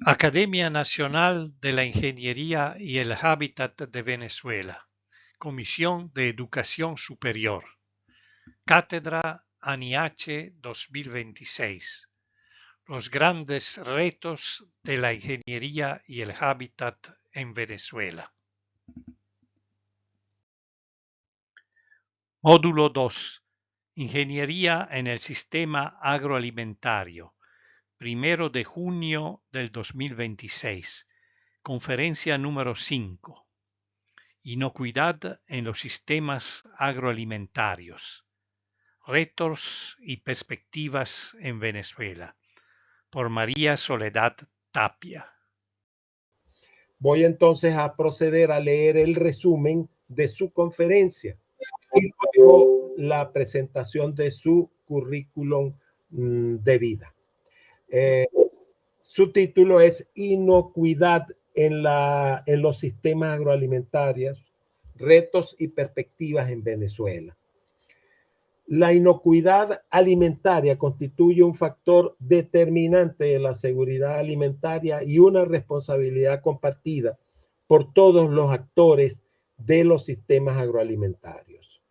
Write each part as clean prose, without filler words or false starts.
Academia Nacional de la Ingeniería y el Hábitat de Venezuela. Comisión de Educación Superior. Cátedra ANIH 2026. Los grandes retos de la ingeniería y el hábitat en Venezuela. Módulo 2. Ingeniería en el sistema agroalimentario. 1 de junio del 2026. Conferencia número 5. Inocuidad en los sistemas agroalimentarios. Retos y perspectivas en Venezuela. Por María Soledad Tapia. Voy entonces a proceder a leer el resumen de su conferencia y luego la presentación de su currículum de vida. Su título es Inocuidad en los sistemas agroalimentarios, retos y perspectivas en Venezuela. La inocuidad alimentaria constituye un factor determinante de la seguridad alimentaria y una responsabilidad compartida por todos los actores de los sistemas agroalimentarios.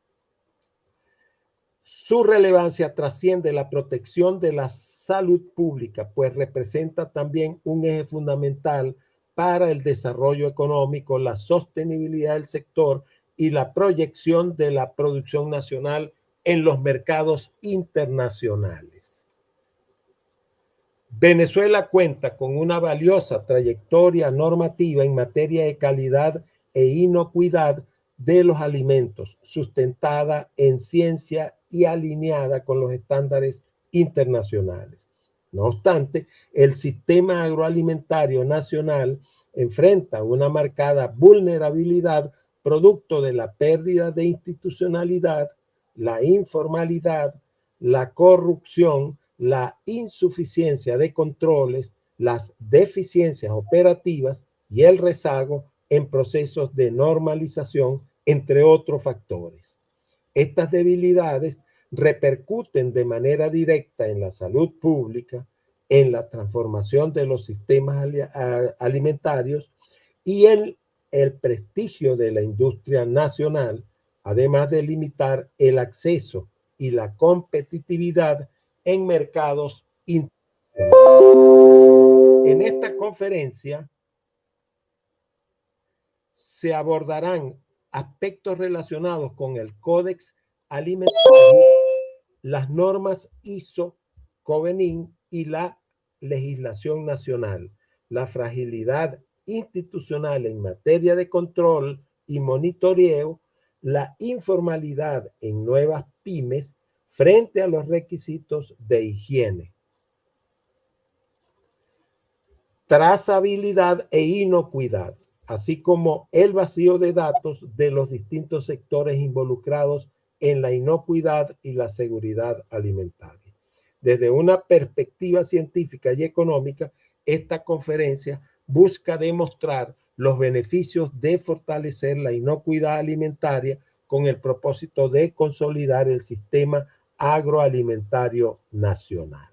Su relevancia trasciende la protección de la salud pública, pues representa también un eje fundamental para el desarrollo económico, la sostenibilidad del sector y la proyección de la producción nacional en los mercados internacionales. Venezuela cuenta con una valiosa trayectoria normativa en materia de calidad e inocuidad de los alimentos, sustentada en ciencia y alineada con los estándares internacionales. No obstante, el sistema agroalimentario nacional enfrenta una marcada vulnerabilidad producto de la pérdida de institucionalidad, la informalidad, la corrupción, la insuficiencia de controles, las deficiencias operativas y el rezago en procesos de normalización, entre otros factores. Estas debilidades repercuten de manera directa en la salud pública, en la transformación de los sistemas alimentarios y en el prestigio de la industria nacional, además de limitar el acceso y la competitividad en mercados internacionales. En esta conferencia se abordarán aspectos relacionados con el Códex Alimentario, las normas ISO, Covenin y la legislación nacional, la fragilidad institucional en materia de control y monitoreo, la informalidad en nuevas pymes frente a los requisitos de higiene, trazabilidad e inocuidad, así como el vacío de datos de los distintos sectores involucrados en la inocuidad y la seguridad alimentaria. Desde una perspectiva científica y económica, esta conferencia busca demostrar los beneficios de fortalecer la inocuidad alimentaria con el propósito de consolidar el sistema agroalimentario nacional.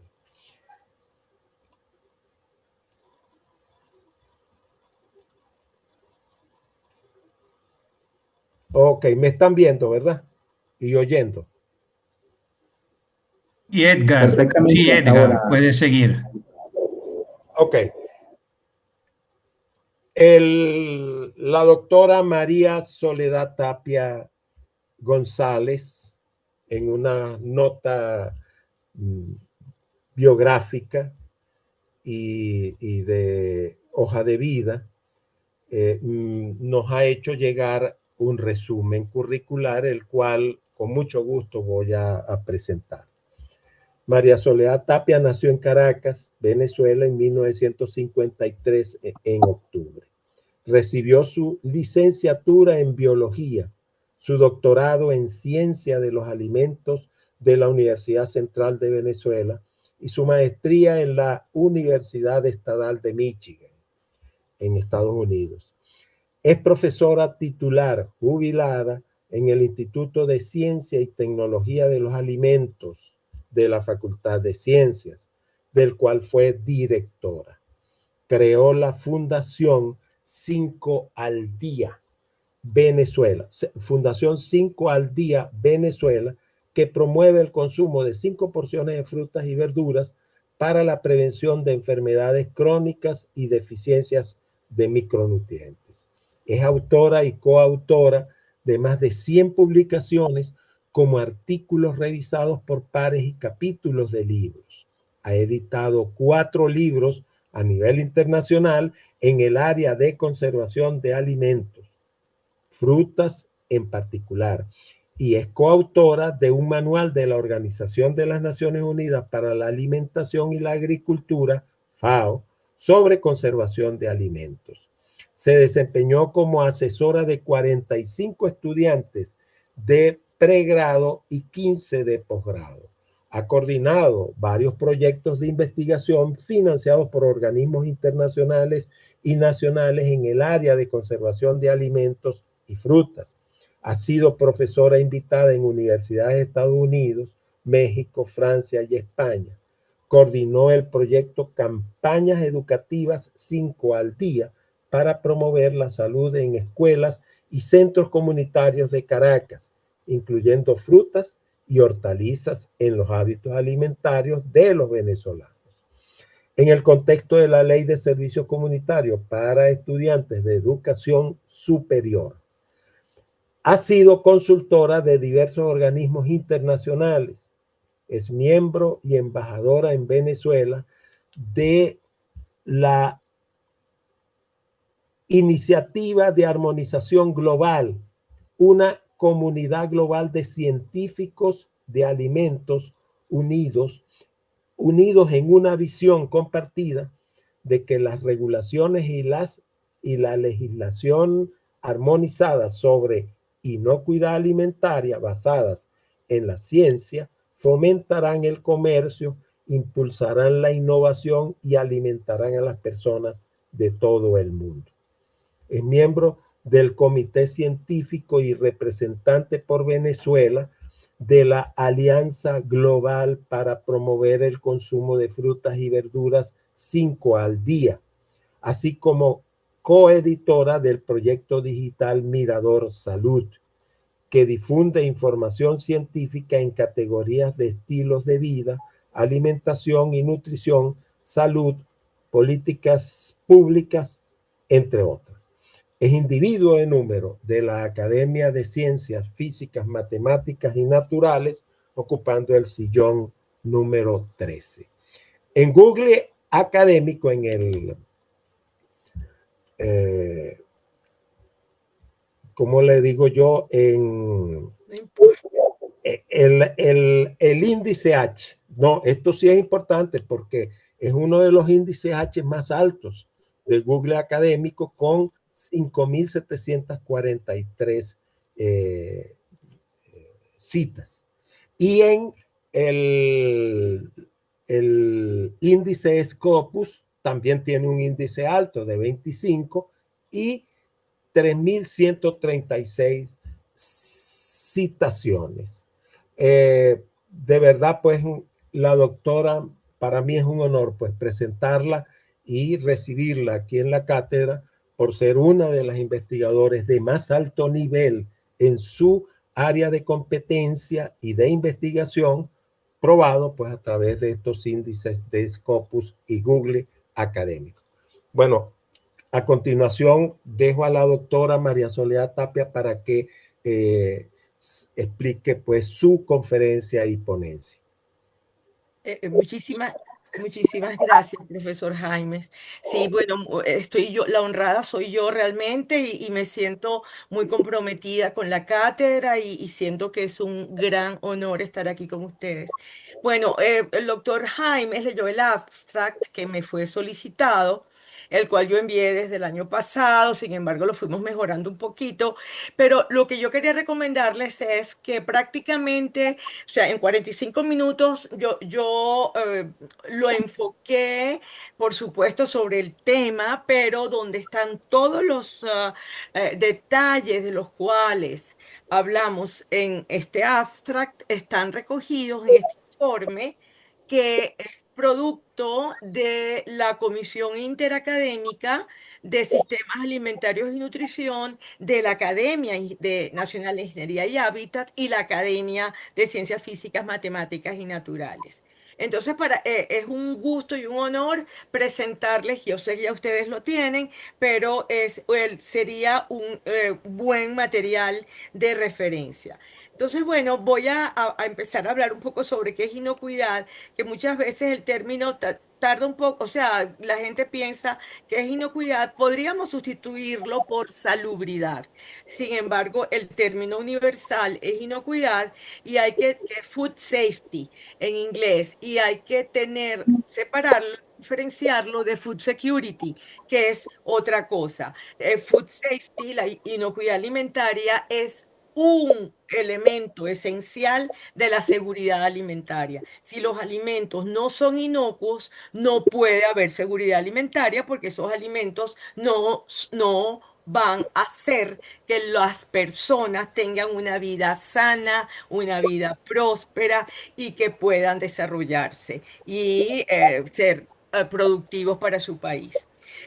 Ok, me están viendo, ¿verdad? Y oyendo. Y Edgar, sí, Edgar, puede seguir. Ok. La doctora María Soledad Tapia González, en una nota biográfica y de hoja de vida, nos ha hecho llegar un resumen curricular, el cual con mucho gusto voy a presentar. María Soledad Tapia nació en Caracas, Venezuela, en 1953, en octubre. Recibió su licenciatura en biología, su doctorado en ciencia de los alimentos de la Universidad Central de Venezuela y su maestría en la Universidad Estatal de Michigan, en Estados Unidos. Es profesora titular jubilada en el Instituto de Ciencia y Tecnología de los Alimentos de la Facultad de Ciencias, del cual fue directora. creó la Fundación 5 al Día Venezuela, Fundación 5 al Día Venezuela, que promueve el consumo de 5 porciones de frutas y verduras para la prevención de enfermedades crónicas y deficiencias de micronutrientes. Es autora y coautora de más de 100 publicaciones como artículos revisados por pares y capítulos de libros. Ha editado 4 libros a nivel internacional en el área de conservación de alimentos, frutas en particular, y es coautora de un manual de la Organización de las Naciones Unidas para la Alimentación y la Agricultura, FAO, sobre conservación de alimentos. Se desempeñó como asesora de 45 estudiantes de pregrado y 15 de posgrado. Ha coordinado varios proyectos de investigación financiados por organismos internacionales y nacionales en el área de conservación de alimentos y frutas. Ha sido profesora invitada en universidades de Estados Unidos, México, Francia y España. Coordinó el proyecto Campañas Educativas 5 al Día para promover la salud en escuelas y centros comunitarios de Caracas, incluyendo frutas y hortalizas en los hábitos alimentarios de los venezolanos. En el contexto de la Ley de Servicios Comunitarios para Estudiantes de Educación Superior, ha sido consultora de diversos organismos internacionales. Es miembro y embajadora en Venezuela de la Iniciativa de Armonización Global, una comunidad global de científicos de alimentos unidos en una visión compartida de que las regulaciones y la legislación armonizada sobre inocuidad alimentaria basadas en la ciencia fomentarán el comercio, impulsarán la innovación y alimentarán a las personas de todo el mundo. Es miembro del Comité Científico y representante por Venezuela de la Alianza Global para promover el consumo de frutas y verduras 5 al Día, así como coeditora del proyecto digital Mirador Salud, que difunde información científica en categorías de estilos de vida, alimentación y nutrición, salud, políticas públicas, entre otras. Es individuo de número de la Academia de Ciencias Físicas, Matemáticas y Naturales, ocupando el sillón número 13. En Google Académico, en ¿cómo le digo yo? En el índice H. No, esto sí es importante porque es uno de los índices H más altos de Google Académico, con 5.743 citas. Y en el índice Scopus también tiene un índice alto de 25 y 3.136 citaciones. De verdad, pues la doctora, para mí es un honor pues presentarla y recibirla aquí en la cátedra por ser una de las investigadoras de más alto nivel en su área de competencia y de investigación, probado pues a través de estos índices de Scopus y Google Académico. Bueno, a continuación dejo a la doctora María Soledad Tapia para que explique pues su conferencia y ponencia. Muchísimas gracias, profesor Jaimes. Sí, bueno, estoy yo, la honrada soy yo realmente y me siento muy comprometida con la cátedra y siento que es un gran honor estar aquí con ustedes. Bueno, el doctor Jaimes leyó el abstract que me fue solicitado, el cual yo envié desde el año pasado. Sin embargo, lo fuimos mejorando un poquito, pero lo que yo quería recomendarles es que prácticamente, o sea, en 45 minutos yo lo enfoqué, por supuesto, sobre el tema, pero donde están todos los detalles de los cuales hablamos en este abstract están recogidos en este informe que producto de la Comisión Interacadémica de Sistemas Alimentarios y Nutrición de la Nacional de Ingeniería y Hábitat y la Academia de Ciencias Físicas, Matemáticas y Naturales. Entonces, es un gusto y un honor presentarles, yo sé que ya ustedes lo tienen, pero sería un buen material de referencia. Entonces, bueno, voy a empezar a hablar un poco sobre qué es inocuidad, que muchas veces el término tarda un poco, o sea, la gente piensa que es inocuidad, podríamos sustituirlo por salubridad. Sin embargo, el término universal es inocuidad y que food safety en inglés, y hay que separarlo, diferenciarlo de food security, que es otra cosa. Food safety, la inocuidad alimentaria, es un elemento esencial de la seguridad alimentaria. Si los alimentos no son inocuos, no puede haber seguridad alimentaria porque esos alimentos no van a hacer que las personas tengan una vida sana, una vida próspera y que puedan desarrollarse y ser productivos para su país.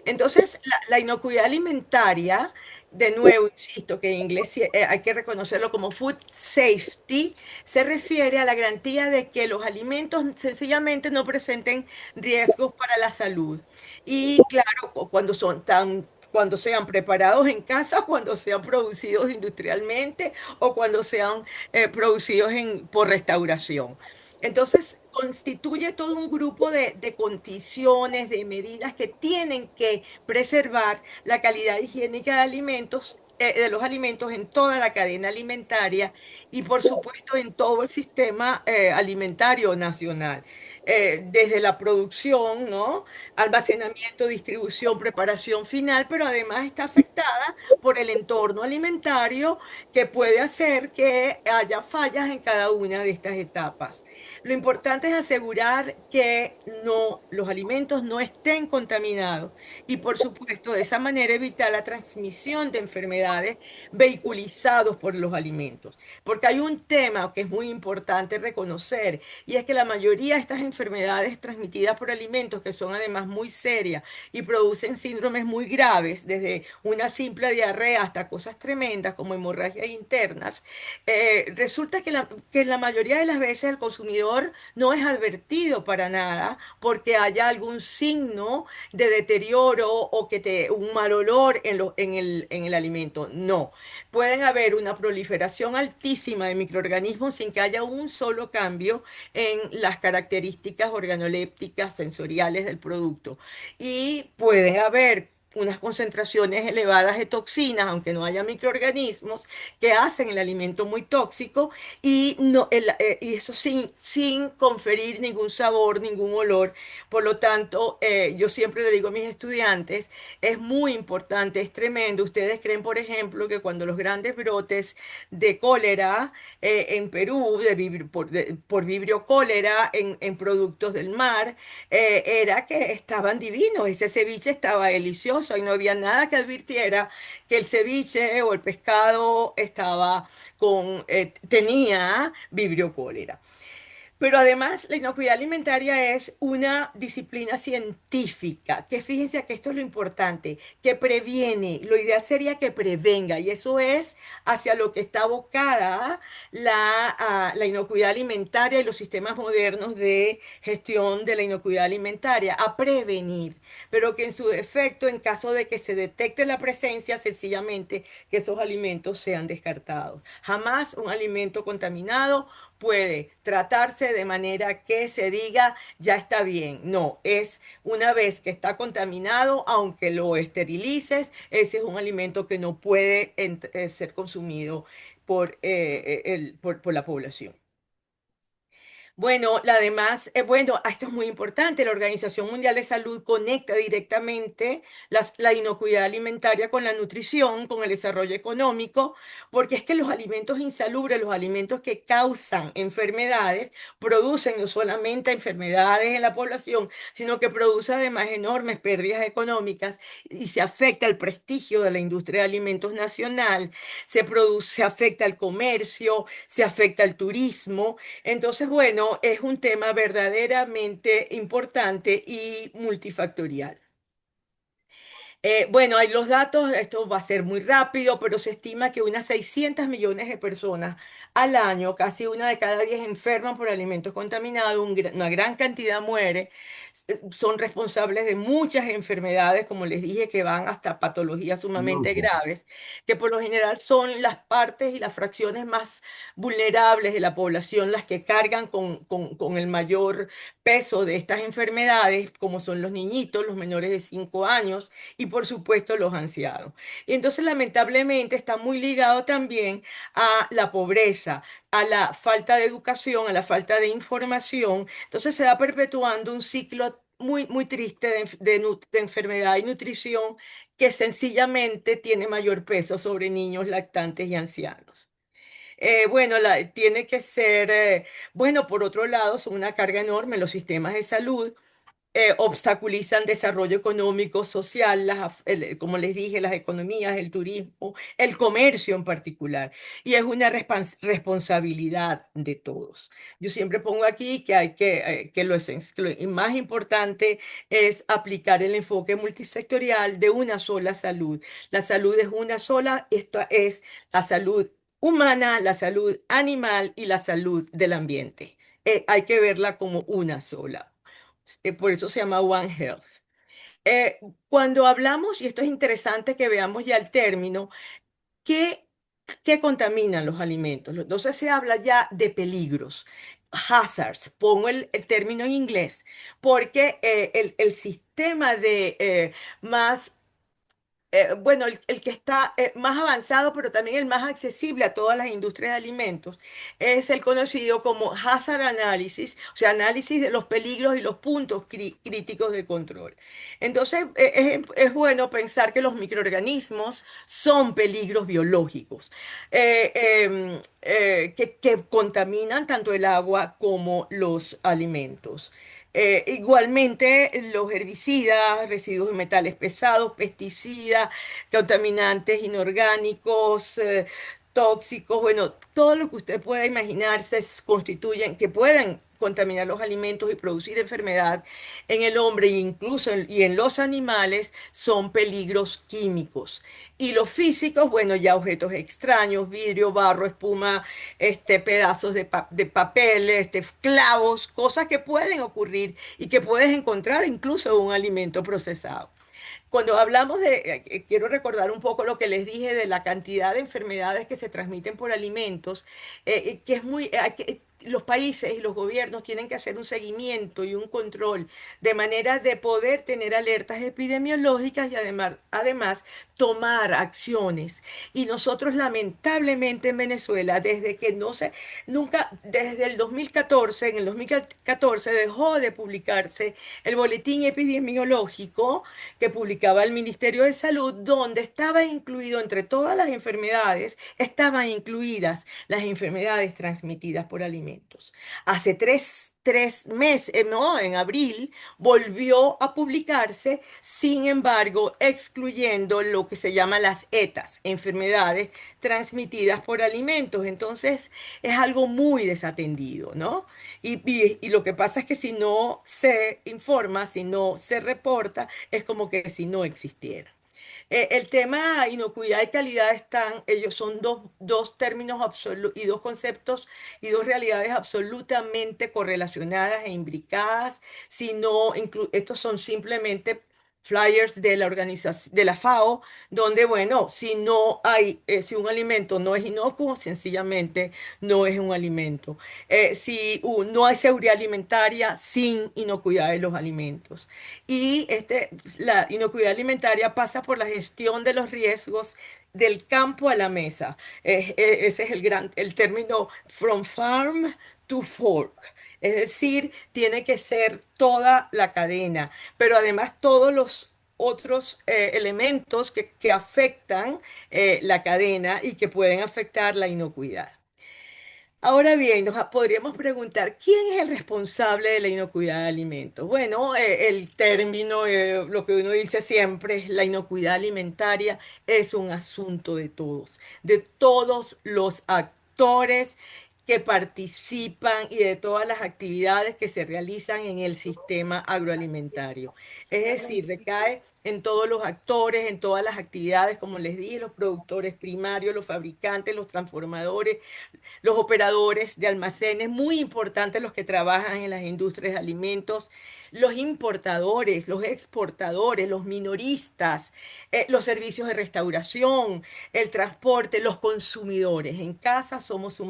Entonces, la inocuidad alimentaria, de nuevo, insisto que en inglés hay que reconocerlo como food safety, se refiere a la garantía de que los alimentos sencillamente no presenten riesgos para la salud. Y claro, cuando sean preparados en casa, cuando sean producidos industrialmente o cuando sean producidos por restauración. Entonces, constituye todo un grupo de condiciones, de medidas que tienen que preservar la calidad higiénica de los alimentos en toda la cadena alimentaria y, por supuesto, en todo el sistema alimentario nacional. Desde la producción, ¿no? Almacenamiento, distribución, preparación final, pero además está afectada por el entorno alimentario que puede hacer que haya fallas en cada una de estas etapas. Lo importante es asegurar que los alimentos no estén contaminados y, por supuesto, de esa manera evitar la transmisión de enfermedades vehiculizados por los alimentos. Porque hay un tema que es muy importante reconocer, y es que la mayoría de estas enfermedades transmitidas por alimentos, que son además muy serias y producen síndromes muy graves, desde una simple diarrea hasta cosas tremendas como hemorragias internas, resulta que la mayoría de las veces el consumidor no es advertido para nada porque haya algún signo de deterioro o un mal olor en el alimento. No, pueden haber una proliferación altísima de microorganismos sin que haya un solo cambio en las características organolépticas sensoriales del producto. Y pueden haber unas concentraciones elevadas de toxinas, aunque no haya microorganismos, que hacen el alimento muy tóxico y, y eso sin conferir ningún sabor, ningún olor. Por lo tanto, yo siempre le digo a mis estudiantes, es muy importante, es tremendo. Ustedes creen, por ejemplo, que cuando los grandes brotes de cólera en Perú, por vibrio cólera en productos del mar, era que estaban divinos, ese ceviche estaba delicioso y no había nada que advirtiera que el ceviche o el pescado tenía vibrio cólera. Pero además, la inocuidad alimentaria es una disciplina científica, que fíjense que esto es lo importante, que previene, lo ideal sería que prevenga, y eso es hacia lo que está abocada la inocuidad alimentaria y los sistemas modernos de gestión de la inocuidad alimentaria, a prevenir, pero que en su defecto, en caso de que se detecte la presencia, sencillamente que esos alimentos sean descartados. Jamás un alimento contaminado puede tratarse de manera que se diga ya está bien. No, es una vez que está contaminado, aunque lo esterilices, ese es un alimento que no puede ser consumido por la población. Bueno, esto es muy importante. La Organización Mundial de Salud conecta directamente la inocuidad alimentaria con la nutrición, con el desarrollo económico, porque es que los alimentos insalubres, los alimentos que causan enfermedades, producen no solamente enfermedades en la población, sino que produce además enormes pérdidas económicas y se afecta el prestigio de la industria de alimentos nacional, se afecta el comercio, se afecta el turismo. Entonces, bueno, bueno, es un tema verdaderamente importante y multifactorial. Bueno, hay los datos, esto va a ser muy rápido, pero se estima que unas 600 millones de personas al año, casi una de cada 10 enferman por alimentos contaminados, una gran cantidad muere, son responsables de muchas enfermedades, como les dije, que van hasta patologías sumamente graves, que por lo general son las partes y las fracciones más vulnerables de la población las que cargan con el mayor peso de estas enfermedades, como son los niñitos, los menores de 5 años y por supuesto los ancianos. Y entonces lamentablemente está muy ligado también a la pobreza, a la falta de educación, a la falta de información. Entonces se va perpetuando un ciclo muy triste de enfermedad y nutrición que sencillamente tiene mayor peso sobre niños, lactantes y ancianos. Bueno, tiene que ser, bueno, por otro lado, son una carga enorme los sistemas de salud, obstaculizan desarrollo económico, social, como les dije, las economías, el turismo, el comercio en particular. Y es una responsabilidad de todos. Yo siempre pongo aquí que hay que lo más importante es aplicar el enfoque multisectorial de una sola salud. La salud es una sola, esto es la salud humana, la salud animal y la salud del ambiente. Hay que verla como una sola. Por eso se llama One Health. Eh, Cuando hablamos, y esto es interesante que veamos ya el término, ¿qué, qué contaminan los alimentos? Entonces se habla ya de peligros, hazards, pongo el término en inglés, porque el sistema de más bueno, el que está más avanzado, pero también el más accesible a todas las industrias de alimentos, es el conocido como Hazard Analysis, o sea, análisis de los peligros y los puntos críticos de control. Entonces, es bueno pensar que los microorganismos son peligros biológicos que contaminan tanto el agua como los alimentos. Igualmente, los herbicidas, residuos de metales pesados, pesticidas, contaminantes inorgánicos, tóxicos, bueno, todo lo que usted pueda imaginarse constituyen, que puedan contaminar los alimentos y producir enfermedad en el hombre e incluso y en los animales son peligros químicos. Y los físicos, bueno, ya objetos extraños, vidrio, barro, espuma, pedazos de papel, clavos, cosas que pueden ocurrir y que puedes encontrar incluso en un alimento procesado. Cuando hablamos quiero recordar un poco lo que les dije de la cantidad de enfermedades que se transmiten por alimentos, que es los países y los gobiernos tienen que hacer un seguimiento y un control de manera de poder tener alertas epidemiológicas y además tomar acciones. Y nosotros lamentablemente en Venezuela, desde que no se, nunca, desde el 2014, en el 2014 dejó de publicarse el boletín epidemiológico que publicaba el Ministerio de Salud, donde estaba incluido entre todas las enfermedades, estaban incluidas las enfermedades transmitidas por alimentos. Hace tres meses, no, en abril, volvió a publicarse, sin embargo, excluyendo lo que se llama las ETAs, enfermedades transmitidas por alimentos. Entonces, es algo muy desatendido, ¿no? Y lo que pasa es que si no se informa, si no se reporta, es como que si no existiera. El tema inocuidad y calidad ellos son dos términos y dos conceptos y dos realidades absolutamente correlacionadas e imbricadas. Si no, estos son simplemente flyers de la organización, de la FAO, donde, bueno, si no hay, si un alimento no es inocuo, sencillamente no es un alimento. Si no hay seguridad alimentaria sin inocuidad de los alimentos. Y la inocuidad alimentaria pasa por la gestión de los riesgos del campo a la mesa. Ese es el término from farm to fork. Es decir, tiene que ser toda la cadena, pero además todos los otros elementos que afectan la cadena y que pueden afectar la inocuidad. Ahora bien, podríamos preguntar, ¿quién es el responsable de la inocuidad de alimentos? Bueno, el término, lo que uno dice siempre es la inocuidad alimentaria es un asunto de todos los actores que participan y de todas las actividades que se realizan en el sistema agroalimentario. Es decir, recae en todos los actores, en todas las actividades, como les dije, los productores primarios, los fabricantes, los transformadores, los operadores de almacenes, muy importantes los que trabajan en las industrias de alimentos, los importadores, los exportadores, los minoristas, los servicios de restauración, el transporte, los consumidores. En casa somos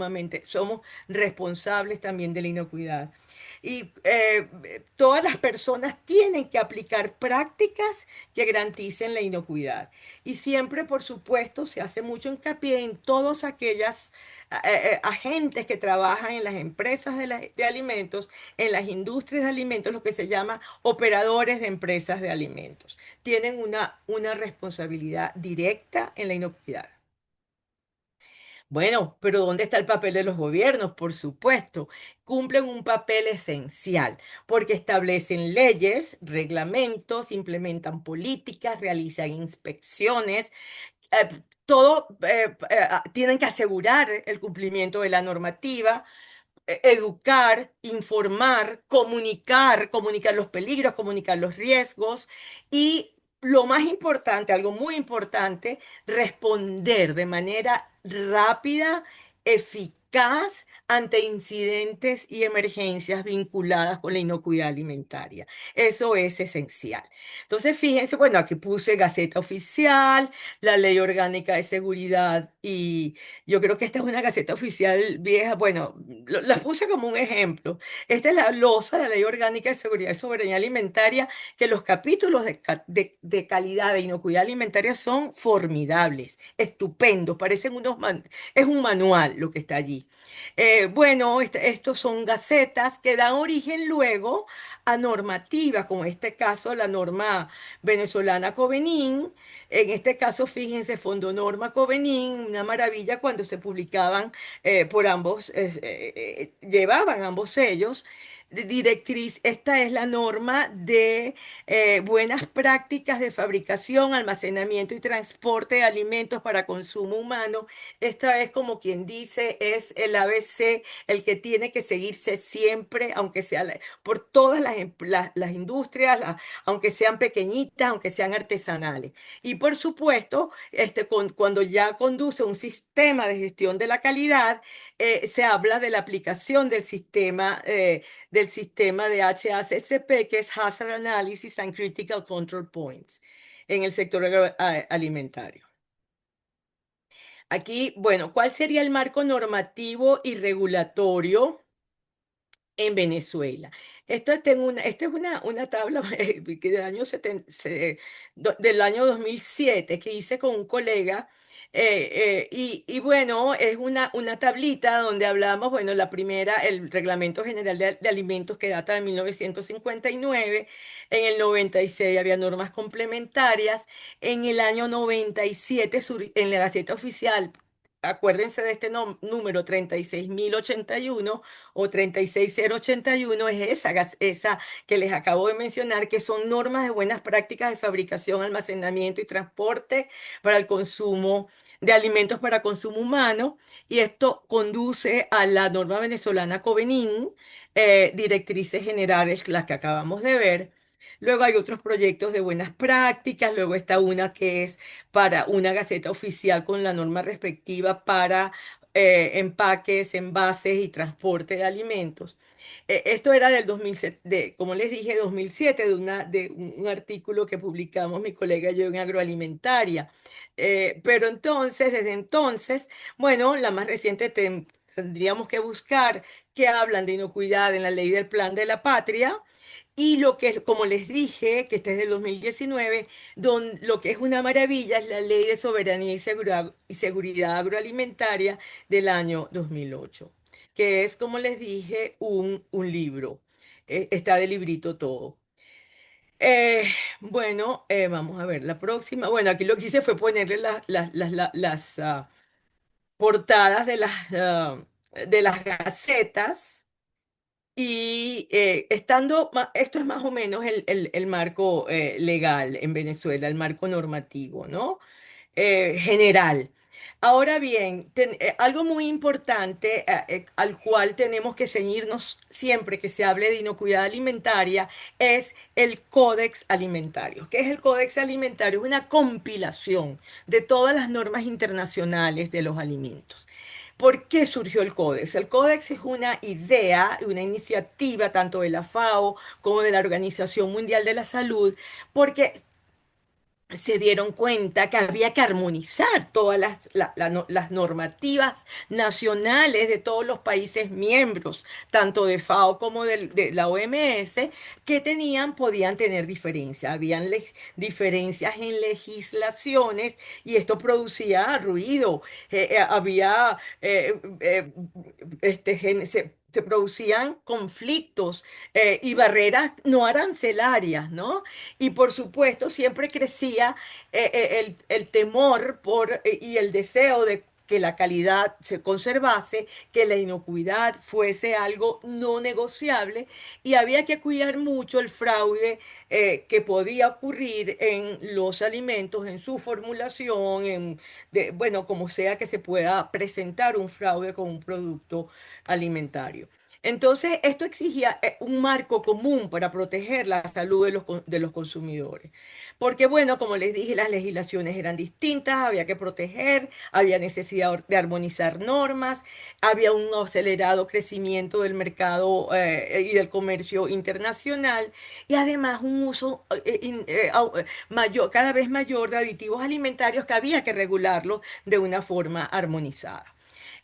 responsables también de la inocuidad. Y todas las personas tienen que aplicar prácticas que garanticen la inocuidad. Y siempre, por supuesto, se hace mucho hincapié en todas aquellas agentes que trabajan en las empresas de alimentos, en las industrias de alimentos, lo que se llama operadores de empresas de alimentos. Tienen una responsabilidad directa en la inocuidad. Bueno, pero ¿dónde está el papel de los gobiernos? Por supuesto, cumplen un papel esencial porque establecen leyes, reglamentos, implementan políticas, realizan inspecciones, tienen que asegurar el cumplimiento de la normativa, educar, informar, comunicar los peligros, comunicar los riesgos y lo más importante, algo muy importante, responder de manera rápida, eficaz ante incidentes y emergencias vinculadas con la inocuidad alimentaria. Eso es esencial. Entonces, fíjense, bueno, aquí puse Gaceta Oficial, la Ley Orgánica de Seguridad y yo creo que esta es una Gaceta Oficial vieja. Bueno, la puse como un ejemplo. Esta es la losa, la Ley Orgánica de Seguridad y Soberanía Alimentaria, que los capítulos de calidad de inocuidad alimentaria son formidables, estupendos, es un manual lo que está allí. Bueno, estos son gacetas que dan origen luego a normativas, como en este caso la norma venezolana Covenin. En este caso, fíjense, Fondo Norma Covenin, una maravilla cuando se publicaban por ambos, llevaban ambos sellos. Directriz, esta es la norma de buenas prácticas de fabricación, almacenamiento y transporte de alimentos para consumo humano. Esta es como quien dice, es el ABC, el que tiene que seguirse siempre, aunque sea por todas las industrias, aunque sean pequeñitas, aunque sean artesanales. Y por supuesto, cuando ya conduce un sistema de gestión de la calidad, se habla de la aplicación del sistema de HACCP, que es Hazard Analysis and Critical Control Points, en el sector alimentario. Aquí, bueno, ¿cuál sería el marco normativo y regulatorio en Venezuela? Esta es una tabla que del año 2007 que hice con un colega. Y bueno, es una tablita donde hablamos, bueno, la primera, el Reglamento General de Alimentos que data de 1959. En el 96 había normas complementarias. En el año 97 en la Gaceta Oficial. Acuérdense de este número 36.081 o 36081, es esa que les acabo de mencionar, que son normas de buenas prácticas de fabricación, almacenamiento y transporte para el consumo de alimentos para consumo humano. Y esto conduce a la norma venezolana Covenin, directrices generales, las que acabamos de ver. Luego hay otros proyectos de buenas prácticas, luego está una que es para una gaceta oficial con la norma respectiva para empaques, envases y transporte de alimentos. Esto era del 2007, como les dije, 2007, de un artículo que publicamos mi colega y yo en Agroalimentaria. Pero entonces, desde entonces, bueno, la más reciente tendríamos que buscar que hablan de inocuidad en la ley del Plan de la Patria. Y lo que es, como les dije, que este es del 2019, lo que es una maravilla es la Ley de Soberanía y Seguridad Agroalimentaria del año 2008, que es, como les dije, un libro. Está de librito todo. Eh, bueno, vamos a ver la próxima. Bueno, aquí lo que hice fue ponerle las portadas de las gacetas. Y esto es más o menos el marco legal en Venezuela, el marco normativo, ¿no? General. Ahora bien, algo muy importante al cual tenemos que ceñirnos siempre que se hable de inocuidad alimentaria es el Códex Alimentario. ¿Qué es el Códex Alimentario? Es una compilación de todas las normas internacionales de los alimentos. ¿Por qué surgió el Códex? El Códex es una idea, una iniciativa tanto de la FAO como de la Organización Mundial de la Salud, porque se dieron cuenta que había que armonizar todas las normativas nacionales de todos los países miembros, tanto de FAO como de la OMS, que podían tener diferencias. Habían diferencias en legislaciones y esto producía ruido. Había se producían conflictos y barreras no arancelarias, ¿no? Y por supuesto, siempre crecía el temor y el deseo de que la calidad se conservase, que la inocuidad fuese algo no negociable y había que cuidar mucho el fraude que podía ocurrir en los alimentos, en su formulación, bueno, como sea que se pueda presentar un fraude con un producto alimentario. Entonces, esto exigía un marco común para proteger la salud de los consumidores. Porque, bueno, como les dije, las legislaciones eran distintas, había que proteger, había necesidad de armonizar normas, había un acelerado crecimiento del mercado y del comercio internacional y además un uso mayor, cada vez mayor de aditivos alimentarios que había que regularlo de una forma armonizada.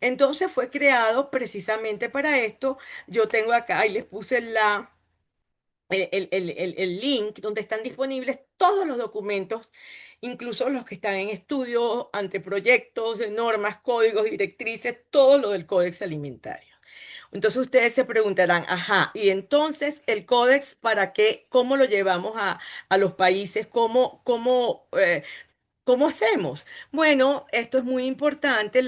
Entonces fue creado precisamente para esto. Yo tengo acá y les puse el link donde están disponibles todos los documentos, incluso los que están en estudio, anteproyectos, de normas, códigos, directrices, todo lo del Códex Alimentario. Entonces ustedes se preguntarán, ajá, y entonces el Códex, ¿para qué? ¿Cómo lo llevamos a los países? ¿Cómo hacemos? Bueno, esto es muy importante.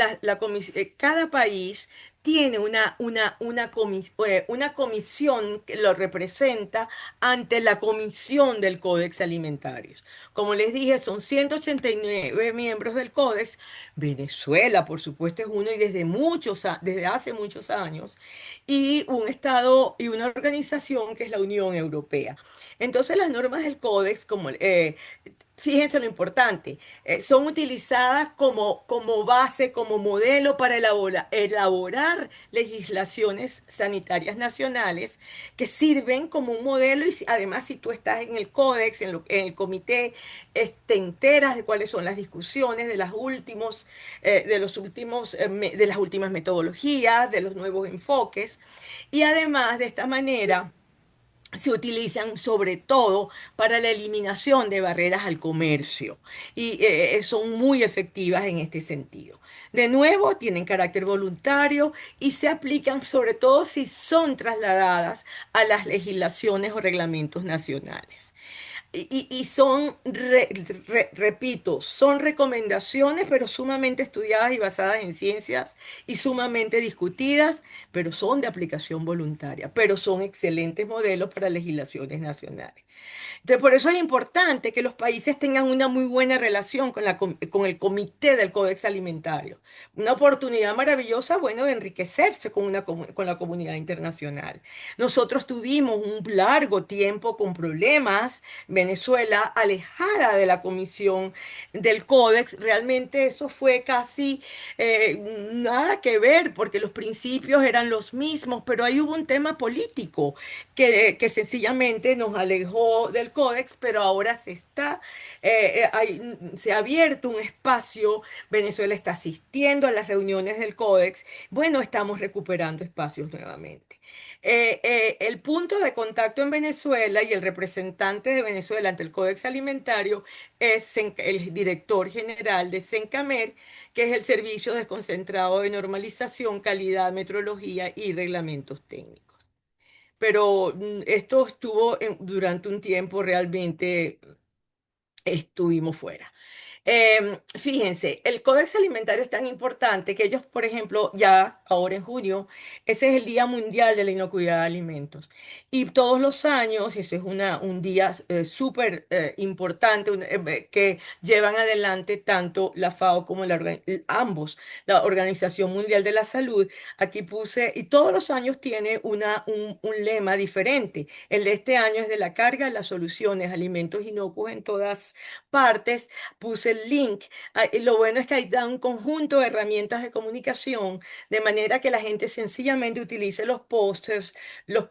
Cada país tiene una comisión que lo representa ante la Comisión del Códex Alimentarios. Como les dije, son 189 miembros del Códex. Venezuela, por supuesto, es uno y desde hace muchos años. Y un estado y una organización que es la Unión Europea. Entonces, las normas del Códex, fíjense lo importante, son utilizadas como base, como modelo para elaborar legislaciones sanitarias nacionales que sirven como un modelo y además si tú estás en el códex, en el comité, te enteras de cuáles son las discusiones de las últimas metodologías, de los nuevos enfoques y además de esta manera se utilizan sobre todo para la eliminación de barreras al comercio y son muy efectivas en este sentido. De nuevo, tienen carácter voluntario y se aplican sobre todo si son trasladadas a las legislaciones o reglamentos nacionales. Y repito, son recomendaciones, pero sumamente estudiadas y basadas en ciencias y sumamente discutidas, pero son de aplicación voluntaria, pero son excelentes modelos para legislaciones nacionales. Entonces, por eso es importante que los países tengan una muy buena relación con el Comité del Códex Alimentario. Una oportunidad maravillosa, bueno, de enriquecerse con la comunidad internacional. Nosotros tuvimos un largo tiempo con problemas, Venezuela alejada de la Comisión del Códex, realmente eso fue casi nada que ver, porque los principios eran los mismos, pero ahí hubo un tema político que sencillamente nos alejó del códex, pero ahora se ha abierto un espacio, Venezuela está asistiendo a las reuniones del códex, bueno, estamos recuperando espacios nuevamente. El punto de contacto en Venezuela y el representante de Venezuela ante el Códex Alimentario es el director general de Sencamer, que es el Servicio Desconcentrado de Normalización, Calidad, Metrología y Reglamentos Técnicos. Pero esto estuvo durante un tiempo realmente estuvimos fuera. Fíjense, el Códex Alimentario es tan importante que ellos, por ejemplo, ya ahora en junio, ese es el Día Mundial de la Inocuidad de Alimentos. Y todos los años, eso es un día súper importante que llevan adelante tanto la FAO como ambos, la Organización Mundial de la Salud. Aquí puse, y todos los años tiene un lema diferente. El de este año es de la carga, las soluciones, alimentos inocuos en todas partes. Puse el link. Y lo bueno es que ahí da un conjunto de herramientas de comunicación, de manera que la gente sencillamente utilice los pósters, los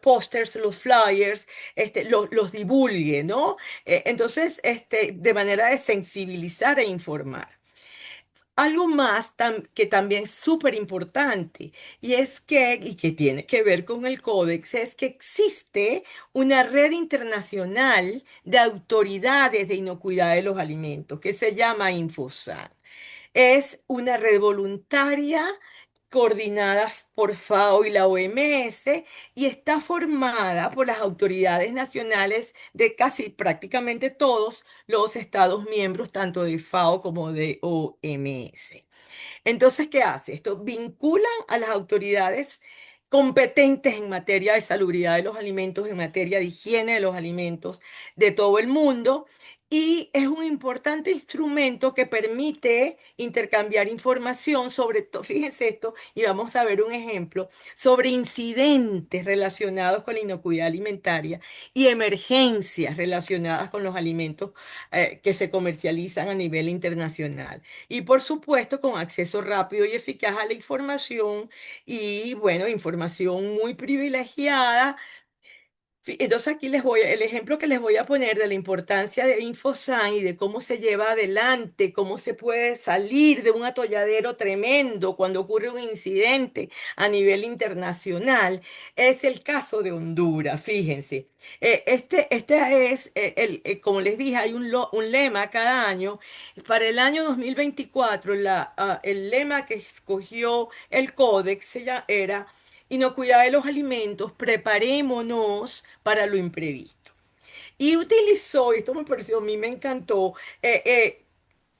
flyers, los divulgue, ¿no? Entonces, de manera de sensibilizar e informar. Algo más que también es súper importante y que tiene que ver con el códex es que existe una red internacional de autoridades de inocuidad de los alimentos que se llama Infosan. Es una red voluntaria coordinada por FAO y la OMS y está formada por las autoridades nacionales de casi prácticamente todos los estados miembros, tanto de FAO como de OMS. Entonces, ¿qué hace? Esto vinculan a las autoridades competentes en materia de salubridad de los alimentos, en materia de higiene de los alimentos de todo el mundo, y es un importante instrumento que permite intercambiar información sobre, fíjense esto, y vamos a ver un ejemplo, sobre incidentes relacionados con la inocuidad alimentaria y emergencias relacionadas con los alimentos que se comercializan a nivel internacional. Y por supuesto, con acceso rápido y eficaz a la información y, bueno, información muy privilegiada. Entonces aquí el ejemplo que les voy a poner de la importancia de Infosan y de cómo se lleva adelante, cómo se puede salir de un atolladero tremendo cuando ocurre un incidente a nivel internacional, es el caso de Honduras. Fíjense. Este es, como les dije, hay un lema cada año. Para el año 2024, el lema que escogió el Códex era inocuidad de los alimentos, preparémonos para lo imprevisto. Y utilizó, y esto me pareció, a mí me encantó,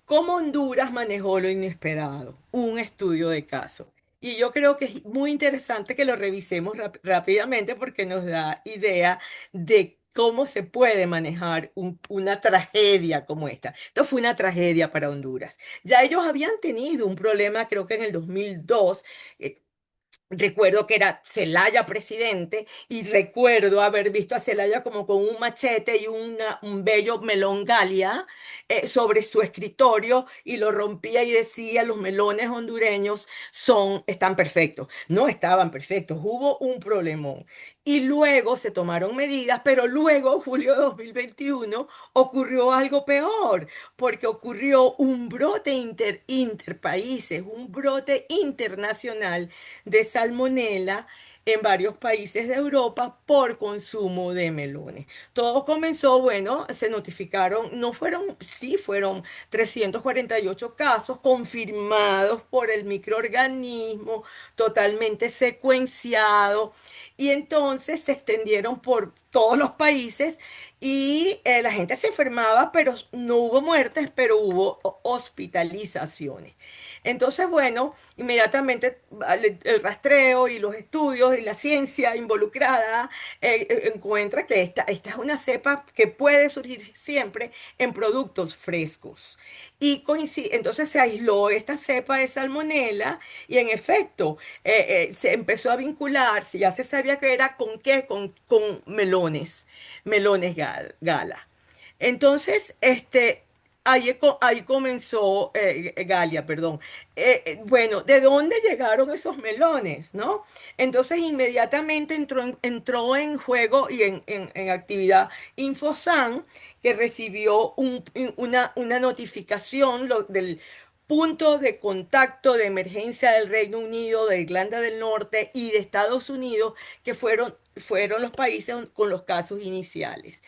cómo Honduras manejó lo inesperado, un estudio de caso. Y yo creo que es muy interesante que lo revisemos rápidamente porque nos da idea de cómo se puede manejar una tragedia como esta. Esto fue una tragedia para Honduras. Ya ellos habían tenido un problema, creo que en el 2002. Recuerdo que era Zelaya presidente y recuerdo haber visto a Zelaya como con un machete y un bello melón Galia sobre su escritorio y lo rompía y decía, los melones hondureños están perfectos. No estaban perfectos, hubo un problemón. Y luego se tomaron medidas, pero luego, julio de 2021, ocurrió algo peor, porque ocurrió un brote interpaíses, un brote internacional de salmonela en varios países de Europa por consumo de melones. Todo comenzó, bueno, se notificaron, no fueron, sí fueron 348 casos confirmados por el microorganismo, totalmente secuenciado, y entonces se extendieron por todos los países y la gente se enfermaba, pero no hubo muertes, pero hubo hospitalizaciones. Entonces, bueno, inmediatamente el rastreo y los estudios y la ciencia involucrada encuentra que esta es una cepa que puede surgir siempre en productos frescos. Y entonces se aisló esta cepa de salmonela y en efecto se empezó a vincular, si ya se sabía que era con qué, con melones gala. Entonces, ahí comenzó, Galia, perdón. Bueno, ¿de dónde llegaron esos melones, no? Entonces, inmediatamente entró en juego y en actividad Infosan, que recibió una notificación del punto de contacto de emergencia del Reino Unido, de Irlanda del Norte y de Estados Unidos, que fueron los países con los casos iniciales.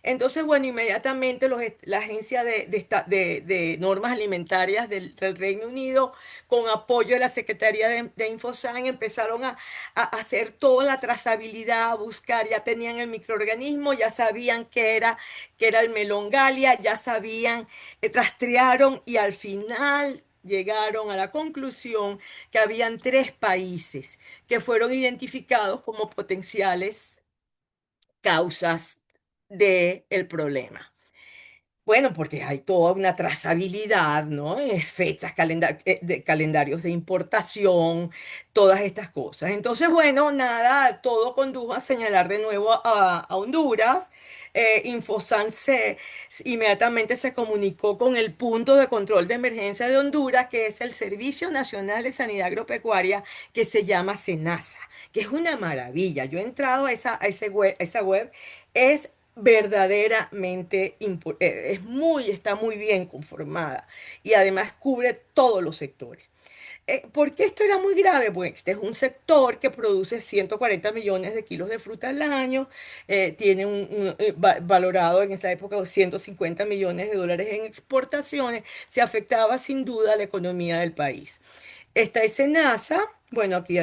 Entonces, bueno, inmediatamente la Agencia de Normas Alimentarias del Reino Unido, con apoyo de la Secretaría de Infosan, empezaron a hacer toda la trazabilidad, a buscar, ya tenían el microorganismo, ya sabían que era el melón Galia, ya sabían, rastrearon y al final llegaron a la conclusión que habían 3 países que fueron identificados como potenciales causas del problema. Bueno, porque hay toda una trazabilidad, ¿no? Fechas, calendarios de importación, todas estas cosas. Entonces, bueno, nada, todo condujo a señalar de nuevo a Honduras. Infosan inmediatamente se comunicó con el punto de control de emergencia de Honduras, que es el Servicio Nacional de Sanidad Agropecuaria, que se llama SENASA, que es una maravilla. Yo he entrado a esa web, es verdaderamente está muy bien conformada y además cubre todos los sectores. ¿Por qué esto era muy grave? Pues este es un sector que produce 140 millones de kilos de fruta al año, tiene valorado en esa época 150 millones de dólares en exportaciones, se afectaba sin duda a la economía del país. Esta es SENASA, bueno, aquí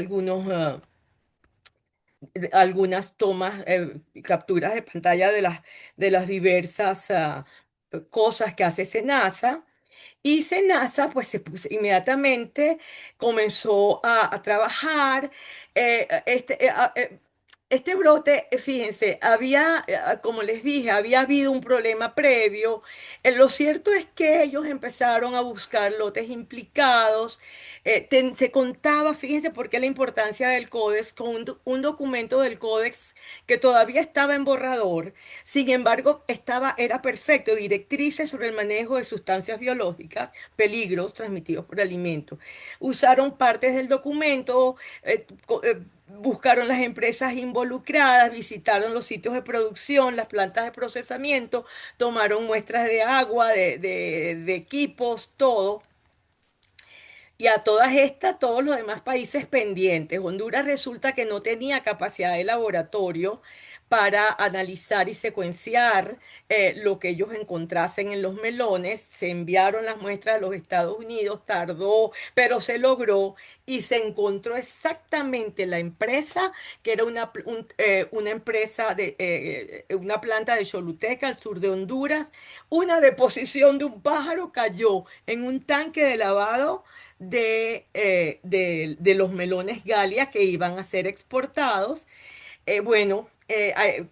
algunas tomas, capturas de pantalla de las diversas cosas que hace SENASA. Y SENASA, pues inmediatamente comenzó a trabajar. Este brote, fíjense, como les dije, había habido un problema previo. Lo cierto es que ellos empezaron a buscar lotes implicados. Se contaba, fíjense por qué la importancia del códex, con un documento del códex que todavía estaba en borrador. Sin embargo, era perfecto, directrices sobre el manejo de sustancias biológicas, peligros transmitidos por alimentos. Usaron partes del documento, buscaron las empresas involucradas, visitaron los sitios de producción, las plantas de procesamiento, tomaron muestras de agua, de equipos, todo. Y a todas estas, todos los demás países pendientes. Honduras resulta que no tenía capacidad de laboratorio para analizar y secuenciar lo que ellos encontrasen en los melones. Se enviaron las muestras a los Estados Unidos, tardó, pero se logró y se encontró exactamente la empresa, que era una empresa una planta de Choluteca, al sur de Honduras. Una deposición de un pájaro cayó en un tanque de lavado de los melones Galia que iban a ser exportados. Bueno,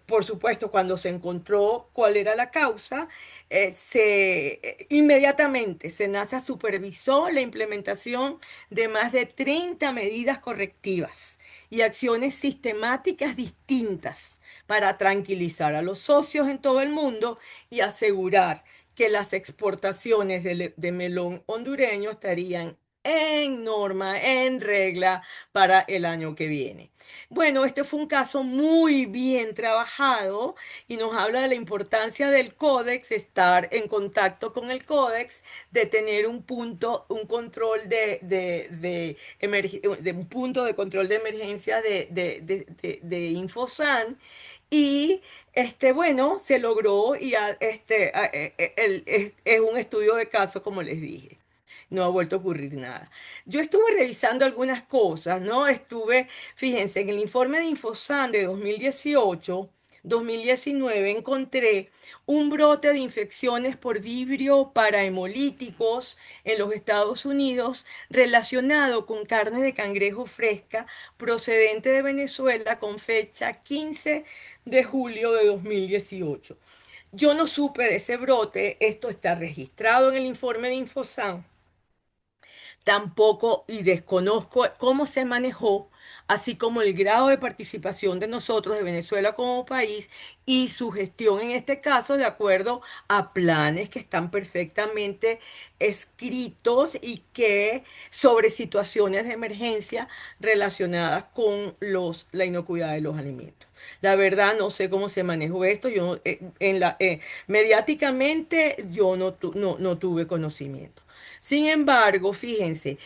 por supuesto, cuando se encontró cuál era la causa, inmediatamente SENASA supervisó la implementación de más de 30 medidas correctivas y acciones sistemáticas distintas para tranquilizar a los socios en todo el mundo y asegurar que las exportaciones de melón hondureño estarían en norma, en regla para el año que viene. Bueno, este fue un caso muy bien trabajado y nos habla de la importancia del códex, estar en contacto con el códex, de tener un control de un punto de control de emergencia de Infosan. Y bueno, se logró y es un estudio de caso, como les dije. No ha vuelto a ocurrir nada. Yo estuve revisando algunas cosas, ¿no? Fíjense, en el informe de Infosan de 2018-2019 encontré un brote de infecciones por vibrio parahemolíticos en los Estados Unidos relacionado con carne de cangrejo fresca procedente de Venezuela con fecha 15 de julio de 2018. Yo no supe de ese brote, esto está registrado en el informe de Infosan tampoco y desconozco cómo se manejó, así como el grado de participación de nosotros, de Venezuela como país, y su gestión en este caso, de acuerdo a planes que están perfectamente escritos y que sobre situaciones de emergencia relacionadas con la inocuidad de los alimentos. La verdad, no sé cómo se manejó esto. Mediáticamente yo no tuve conocimiento. Sin embargo, fíjense,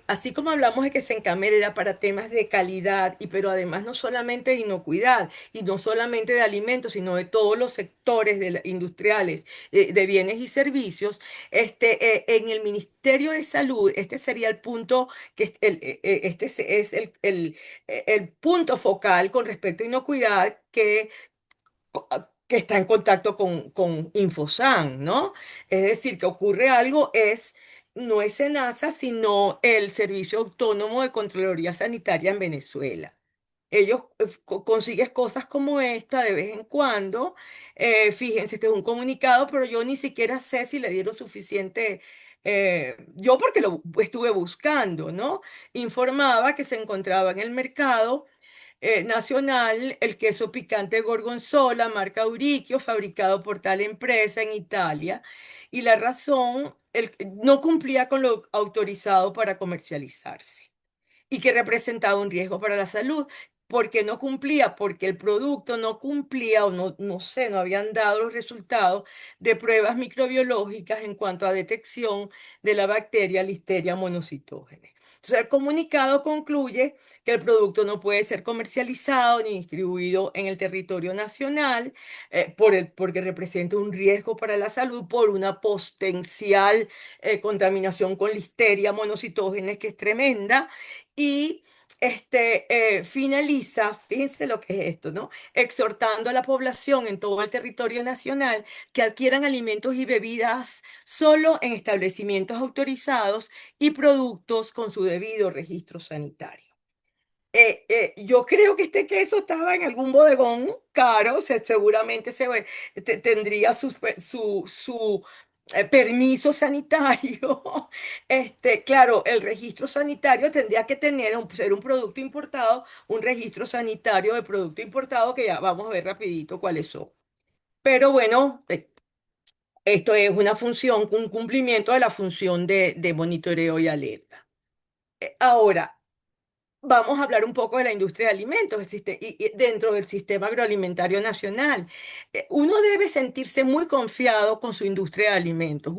así como hablamos de que Sencamer era para temas de calidad, pero además no solamente de inocuidad, y no solamente de alimentos, sino de todos los sectores industriales de bienes y servicios, en el Ministerio de Salud, este sería el punto es el punto focal con respecto a inocuidad que está en contacto con Infosan, ¿no? Es decir, que ocurre algo, no es SENASA, sino el Servicio Autónomo de Contraloría Sanitaria en Venezuela. Ellos consigues cosas como esta de vez en cuando. Fíjense, este es un comunicado, pero yo ni siquiera sé si le dieron suficiente. Yo porque lo estuve buscando, ¿no? Informaba que se encontraba en el mercado nacional el queso picante Gorgonzola, marca Auricchio, fabricado por tal empresa en Italia, y la razón, no cumplía con lo autorizado para comercializarse y que representaba un riesgo para la salud. ¿Por qué no cumplía? Porque el producto no cumplía o no sé, no habían dado los resultados de pruebas microbiológicas en cuanto a detección de la bacteria Listeria monocytogenes. Entonces, el comunicado concluye que el producto no puede ser comercializado ni distribuido en el territorio nacional porque representa un riesgo para la salud por una potencial contaminación con Listeria monocytogenes que es tremenda y finaliza, fíjense lo que es esto, ¿no? Exhortando a la población en todo el territorio nacional que adquieran alimentos y bebidas solo en establecimientos autorizados y productos con su debido registro sanitario. Yo creo que este queso estaba en algún bodegón caro, o sea, seguramente tendría su permiso sanitario. Claro, el registro sanitario tendría que ser un producto importado, un registro sanitario de producto importado que ya vamos a ver rapidito cuáles son. Pero bueno, esto es una función, un cumplimiento de la función de monitoreo y alerta. Ahora, vamos a hablar un poco de la industria de alimentos y dentro del sistema agroalimentario nacional. Uno debe sentirse muy confiado con su industria de alimentos.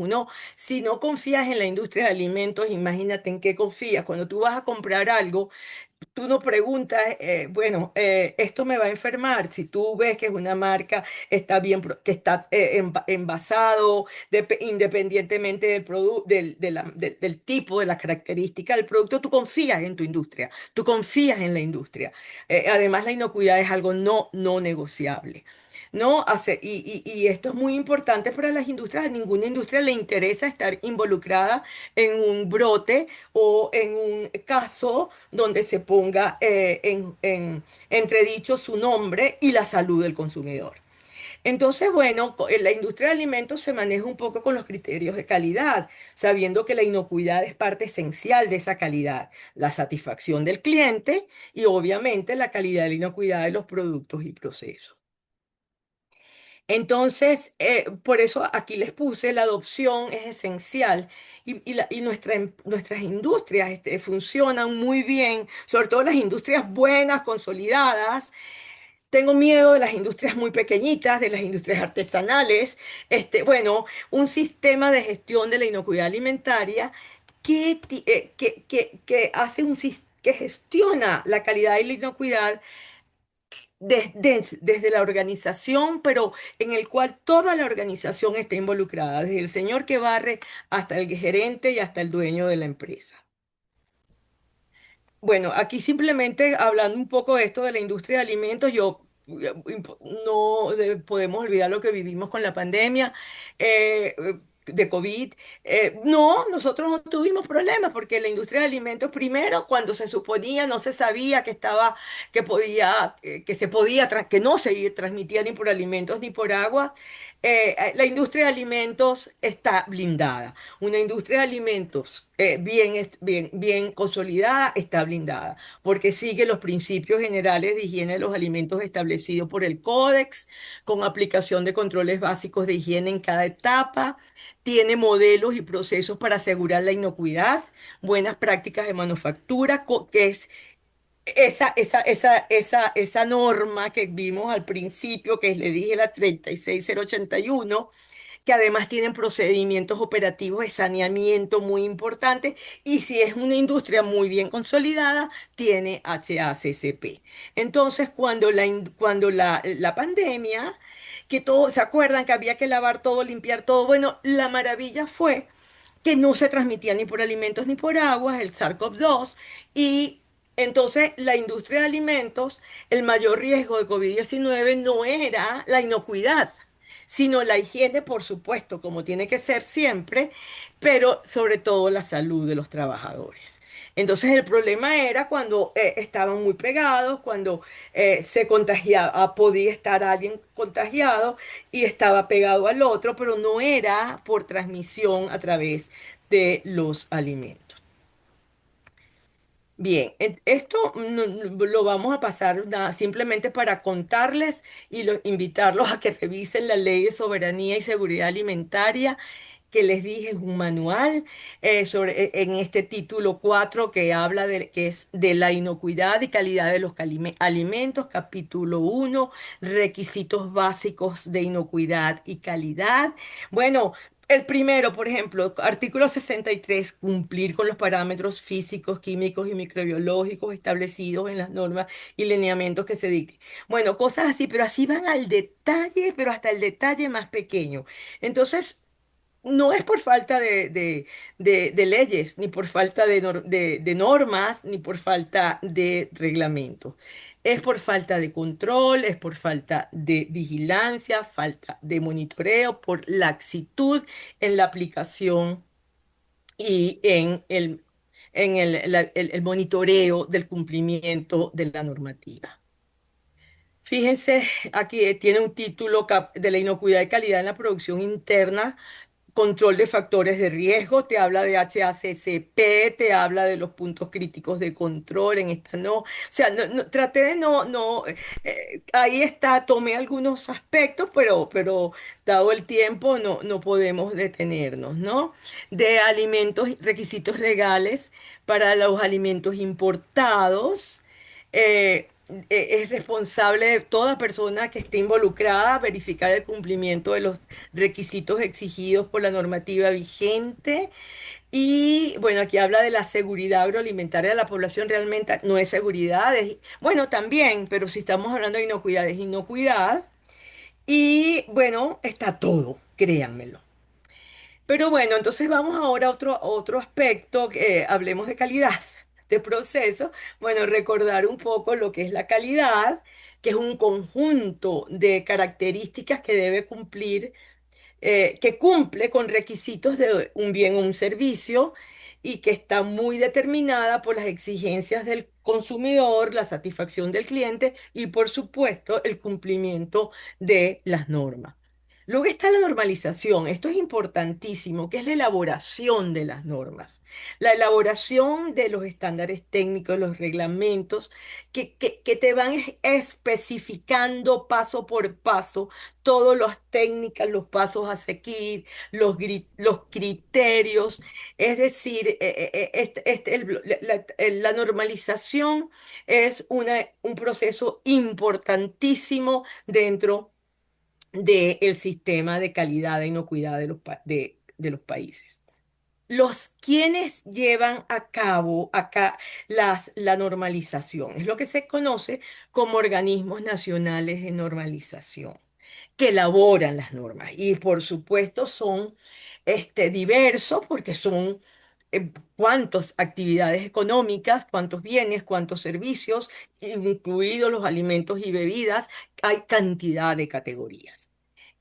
Si no confías en la industria de alimentos, imagínate en qué confías. Cuando tú vas a comprar algo, tú no preguntas, bueno, esto me va a enfermar. Si tú ves que es una marca, está bien, que está envasado, independientemente del tipo, de la característica del producto, tú confías en tu industria, tú confías en la industria. Además, la inocuidad es algo no negociable. ¿No? Y esto es muy importante para las industrias. A ninguna industria le interesa estar involucrada en un brote o en un caso donde se ponga en entredicho su nombre y la salud del consumidor. Entonces, bueno, en la industria de alimentos se maneja un poco con los criterios de calidad, sabiendo que la inocuidad es parte esencial de esa calidad, la satisfacción del cliente y obviamente la calidad y la inocuidad de los productos y procesos. Entonces, por eso aquí les puse, la adopción es esencial y nuestras industrias funcionan muy bien, sobre todo las industrias buenas, consolidadas. Tengo miedo de las industrias muy pequeñitas, de las industrias artesanales. Bueno, un sistema de gestión de la inocuidad alimentaria que hace que gestiona la calidad y la inocuidad desde la organización, pero en el cual toda la organización está involucrada, desde el señor que barre hasta el gerente y hasta el dueño de la empresa. Bueno, aquí simplemente hablando un poco de esto de la industria de alimentos, no podemos olvidar lo que vivimos con la pandemia de COVID. No, nosotros no tuvimos problemas porque la industria de alimentos, primero, cuando se suponía, no se sabía que no se transmitía ni por alimentos ni por agua. La industria de alimentos está blindada. Una industria de alimentos bien consolidada está blindada, porque sigue los principios generales de higiene de los alimentos establecidos por el Códex, con aplicación de controles básicos de higiene en cada etapa, tiene modelos y procesos para asegurar la inocuidad, buenas prácticas de manufactura, que es esa norma que vimos al principio, que le dije la 36081, que además tienen procedimientos operativos de saneamiento muy importantes y si es una industria muy bien consolidada, tiene HACCP. Entonces, cuando la pandemia, que todos se acuerdan que había que lavar todo, limpiar todo, bueno, la maravilla fue que no se transmitía ni por alimentos ni por agua, el SARS-CoV-2, y entonces la industria de alimentos, el mayor riesgo de COVID-19 no era la inocuidad, sino la higiene, por supuesto, como tiene que ser siempre, pero sobre todo la salud de los trabajadores. Entonces el problema era cuando estaban muy pegados, cuando se contagiaba, podía estar alguien contagiado y estaba pegado al otro, pero no era por transmisión a través de los alimentos. Bien, esto lo vamos a pasar simplemente para contarles y invitarlos a que revisen la Ley de Soberanía y Seguridad Alimentaria que les dije, es un manual en este título 4 que habla que es de la inocuidad y calidad de los alimentos, capítulo 1 requisitos básicos de inocuidad y calidad. Bueno, el primero, por ejemplo, artículo 63, cumplir con los parámetros físicos, químicos y microbiológicos establecidos en las normas y lineamientos que se dicten. Bueno, cosas así, pero así van al detalle, pero hasta el detalle más pequeño. Entonces, no es por falta de leyes, ni por falta de normas, ni por falta de reglamentos. Es por falta de control, es por falta de vigilancia, falta de monitoreo, por laxitud en la aplicación y en el monitoreo del cumplimiento de la normativa. Fíjense, aquí tiene un título de la inocuidad y calidad en la producción interna, control de factores de riesgo, te habla de HACCP, te habla de los puntos críticos de control, en esta no. O sea, traté de ahí está, tomé algunos aspectos, pero dado el tiempo no podemos detenernos, ¿no? De alimentos, requisitos legales para los alimentos importados. Es responsable de toda persona que esté involucrada verificar el cumplimiento de los requisitos exigidos por la normativa vigente. Y bueno, aquí habla de la seguridad agroalimentaria de la población, realmente no es seguridad, bueno, también, pero si estamos hablando de inocuidad, es inocuidad. Y bueno, está todo, créanmelo. Pero bueno, entonces vamos ahora a otro aspecto, que hablemos de calidad de proceso. Bueno, recordar un poco lo que es la calidad, que es un conjunto de características que debe cumplir, que cumple con requisitos de un bien o un servicio y que está muy determinada por las exigencias del consumidor, la satisfacción del cliente y, por supuesto, el cumplimiento de las normas. Luego está la normalización. Esto es importantísimo, que es la elaboración de las normas, la elaboración de los estándares técnicos, los reglamentos, que te van especificando paso por paso todas las técnicas, los pasos a seguir, los criterios. Es decir, la normalización es un proceso importantísimo dentro del sistema de calidad e inocuidad de los países. Los quienes llevan a cabo acá la normalización, es lo que se conoce como organismos nacionales de normalización, que elaboran las normas. Y por supuesto son diversos porque son cuántas actividades económicas, cuántos bienes, cuántos servicios, incluidos los alimentos y bebidas, hay cantidad de categorías.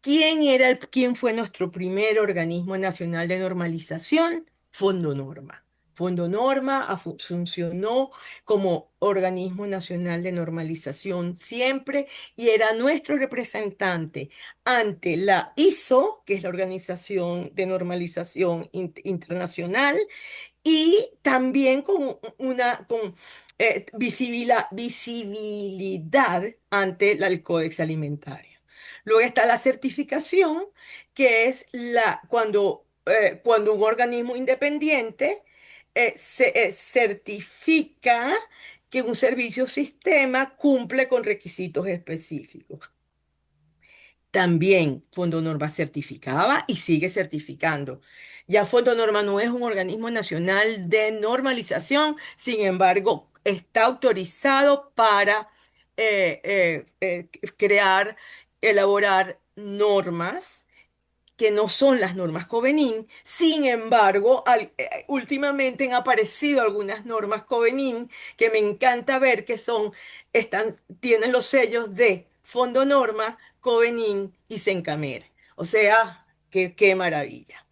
¿Quién fue nuestro primer organismo nacional de normalización? Fondo Norma. Fondo Norma funcionó como organismo nacional de normalización siempre y era nuestro representante ante la ISO, que es la Organización de Normalización Internacional, y también con visibilidad ante el Códex Alimentario. Luego está la certificación, que es cuando un organismo independiente se certifica que un servicio o sistema cumple con requisitos específicos. También Fondo Norma certificaba y sigue certificando. Ya Fondo Norma no es un organismo nacional de normalización, sin embargo, está autorizado para crear, elaborar normas que no son las normas Covenin. Sin embargo, últimamente han aparecido algunas normas Covenin que me encanta ver que tienen los sellos de Fondo Norma, Covenin y Sencamer. O sea, qué maravilla.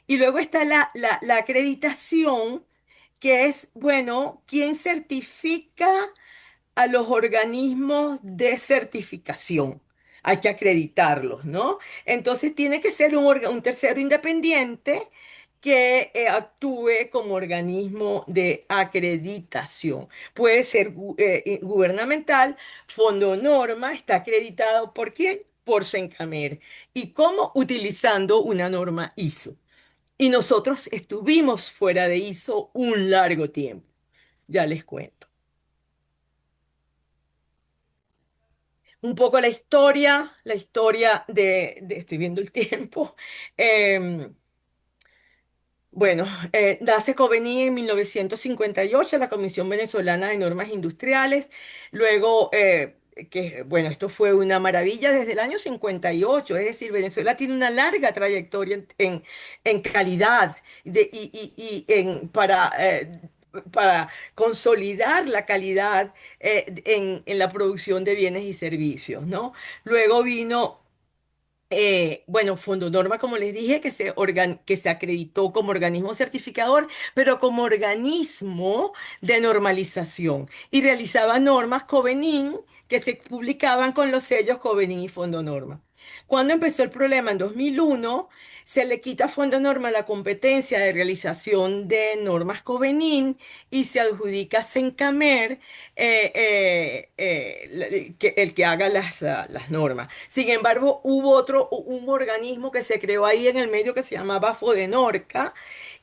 Y luego está la acreditación, que es, bueno, ¿quién certifica a los organismos de certificación? Hay que acreditarlos, ¿no? Entonces tiene que ser un tercero independiente que actúe como organismo de acreditación. Puede ser gubernamental. Fondo Norma está acreditado ¿por quién? Por Sencamer. ¿Y cómo? Utilizando una norma ISO. Y nosotros estuvimos fuera de ISO un largo tiempo. Ya les cuento. Un poco la historia estoy viendo el tiempo. Em, bueno, nace Coveney en 1958, la Comisión Venezolana de Normas Industriales. Luego, bueno, esto fue una maravilla desde el año 58, es decir, Venezuela tiene una larga trayectoria en calidad para consolidar la calidad en la producción de bienes y servicios, ¿no? Luego vino bueno, Fondo Norma, como les dije, que se acreditó como organismo certificador, pero como organismo de normalización y realizaba normas Covenin que se publicaban con los sellos Covenin y Fondo Norma. Cuando empezó el problema en 2001, se le quita a Fondo Norma la competencia de realización de normas Covenin y se adjudica a Sencamer el que haga las normas. Sin embargo, hubo un organismo que se creó ahí en el medio que se llamaba Fodenorca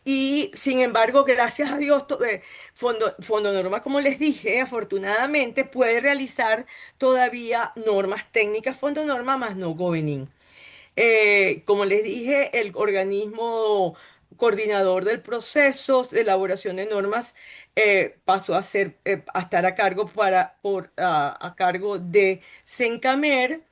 y sin embargo, gracias a Dios, Fondo Norma, como les dije, afortunadamente puede realizar todavía normas técnicas Fondo Norma más no Governing. Como les dije, el organismo coordinador del proceso de elaboración de normas pasó a estar a cargo a cargo de Sencamer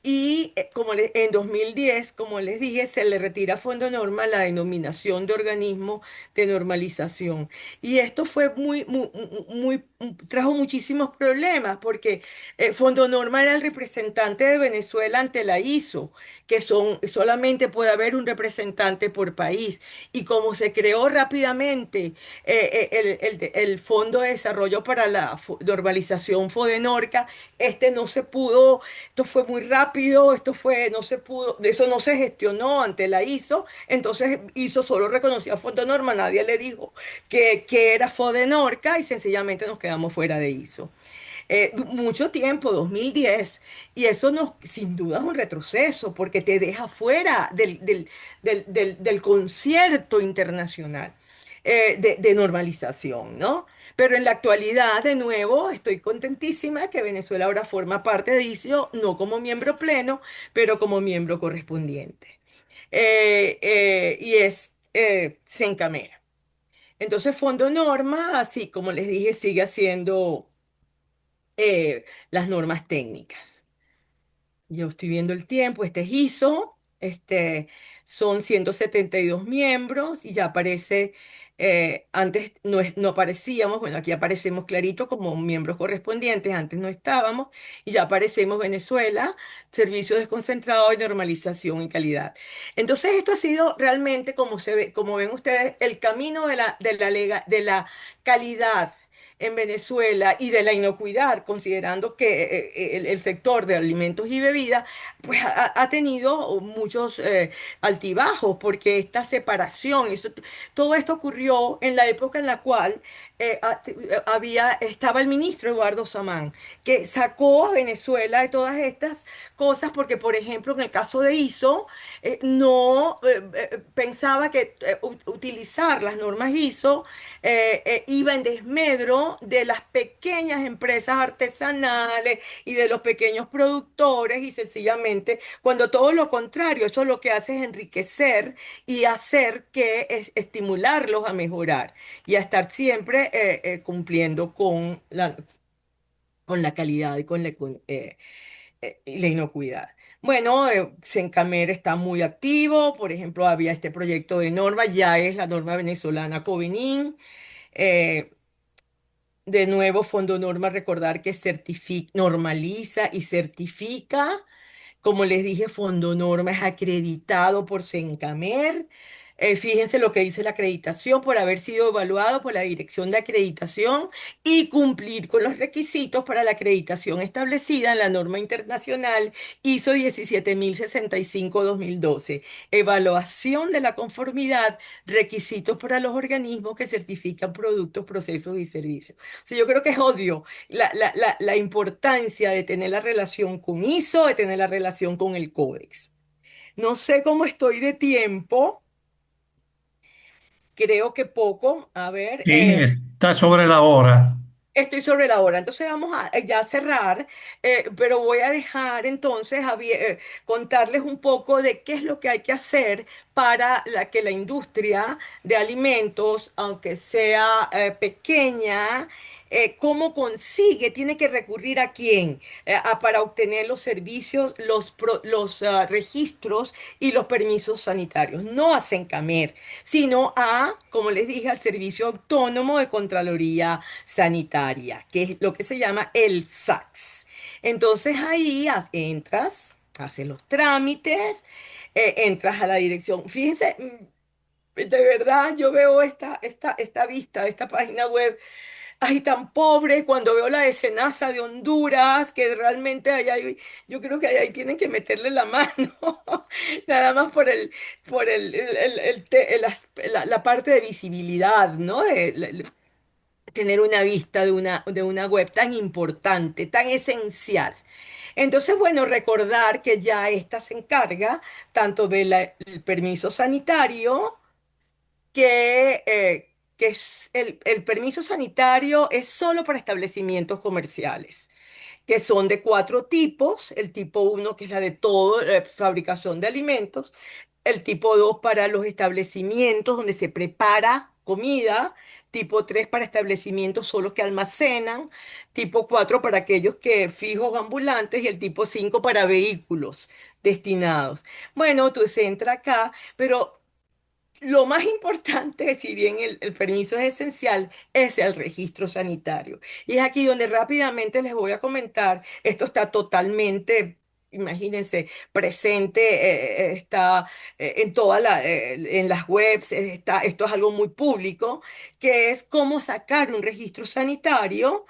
y en 2010, como les dije, se le retira a Fondo Norma la denominación de organismo de normalización. Y esto fue trajo muchísimos problemas porque Fondo Norma era el representante de Venezuela ante la ISO, solamente puede haber un representante por país. Y como se creó rápidamente el Fondo de Desarrollo para la Normalización Fodenorca, no se pudo. Esto fue muy rápido, no se pudo, eso no se gestionó ante la ISO, entonces ISO solo reconoció a Fondo Norma, nadie le dijo que era Fodenorca y sencillamente nos quedamos fuera de ISO. Mucho tiempo, 2010, y eso sin duda es un retroceso porque te deja fuera del concierto internacional de normalización, ¿no? Pero en la actualidad, de nuevo, estoy contentísima que Venezuela ahora forma parte de ISIO, no como miembro pleno, pero como miembro correspondiente. Y es Sencamera. Entonces, Fondo Norma, así como les dije, sigue haciendo las normas técnicas. Yo estoy viendo el tiempo, este es ISO, son 172 miembros y ya aparece, antes no aparecíamos, bueno, aquí aparecemos clarito como miembros correspondientes, antes no estábamos, y ya aparecemos Venezuela, Servicio Desconcentrado de Normalización y Calidad. Entonces esto ha sido realmente, como ven ustedes, el camino de la calidad en Venezuela y de la inocuidad, considerando que el sector de alimentos y bebidas pues ha tenido muchos altibajos, porque esta separación, todo esto ocurrió en la época en la cual estaba el ministro Eduardo Samán, que sacó a Venezuela de todas estas cosas, porque por ejemplo en el caso de ISO, no pensaba que utilizar las normas ISO iba en desmedro beneficio de las pequeñas empresas artesanales y de los pequeños productores y sencillamente cuando todo lo contrario, eso lo que hace es enriquecer y hacer que estimularlos a mejorar y a estar siempre cumpliendo con la calidad y y la inocuidad. Bueno, Sencamer está muy activo, por ejemplo, había este proyecto de norma, ya es la norma venezolana Covenin. eh, de nuevo, Fondo Norma, recordar que normaliza y certifica. Como les dije, Fondo Norma es acreditado por Sencamer. Fíjense lo que dice la acreditación por haber sido evaluado por la Dirección de Acreditación y cumplir con los requisitos para la acreditación establecida en la norma internacional ISO 17065-2012. Evaluación de la conformidad, requisitos para los organismos que certifican productos, procesos y servicios. O sea, yo creo que es obvio la importancia de tener la relación con ISO, de tener la relación con el códex. No sé cómo estoy de tiempo, creo que poco. A ver, Sí, está sobre la hora. estoy sobre la hora, entonces vamos a ya cerrar, pero voy a dejar entonces contarles un poco de qué es lo que hay que hacer para que la industria de alimentos, aunque sea pequeña, cómo consigue, tiene que recurrir a quién para obtener los servicios, los registros y los permisos sanitarios. No a Sencamer, sino a, como les dije, al Servicio Autónomo de Contraloría Sanitaria, que es lo que se llama el SACS. Entonces ahí entras, haces los trámites, entras a la dirección. Fíjense, de verdad yo veo esta vista de esta página web. Ay, tan pobre cuando veo la de Senasa de Honduras, que realmente yo creo que ahí tienen que meterle la mano, nada más por la parte de visibilidad, ¿no? Tener una vista de una web tan importante, tan esencial. Entonces, bueno, recordar que ya esta se encarga tanto del permiso sanitario, que el permiso sanitario es solo para establecimientos comerciales, que son de cuatro tipos. El tipo uno, que es la de todo, fabricación de alimentos. El tipo 2 para los establecimientos donde se prepara comida. Tipo 3 para establecimientos solo que almacenan. Tipo 4 para aquellos que fijos ambulantes. Y el tipo 5 para vehículos destinados. Bueno, tú se entra acá, pero lo más importante, si bien el permiso es esencial, es el registro sanitario. Y es aquí donde rápidamente les voy a comentar, esto está totalmente, imagínense, presente, está en las webs, esto es algo muy público, que es cómo sacar un registro sanitario.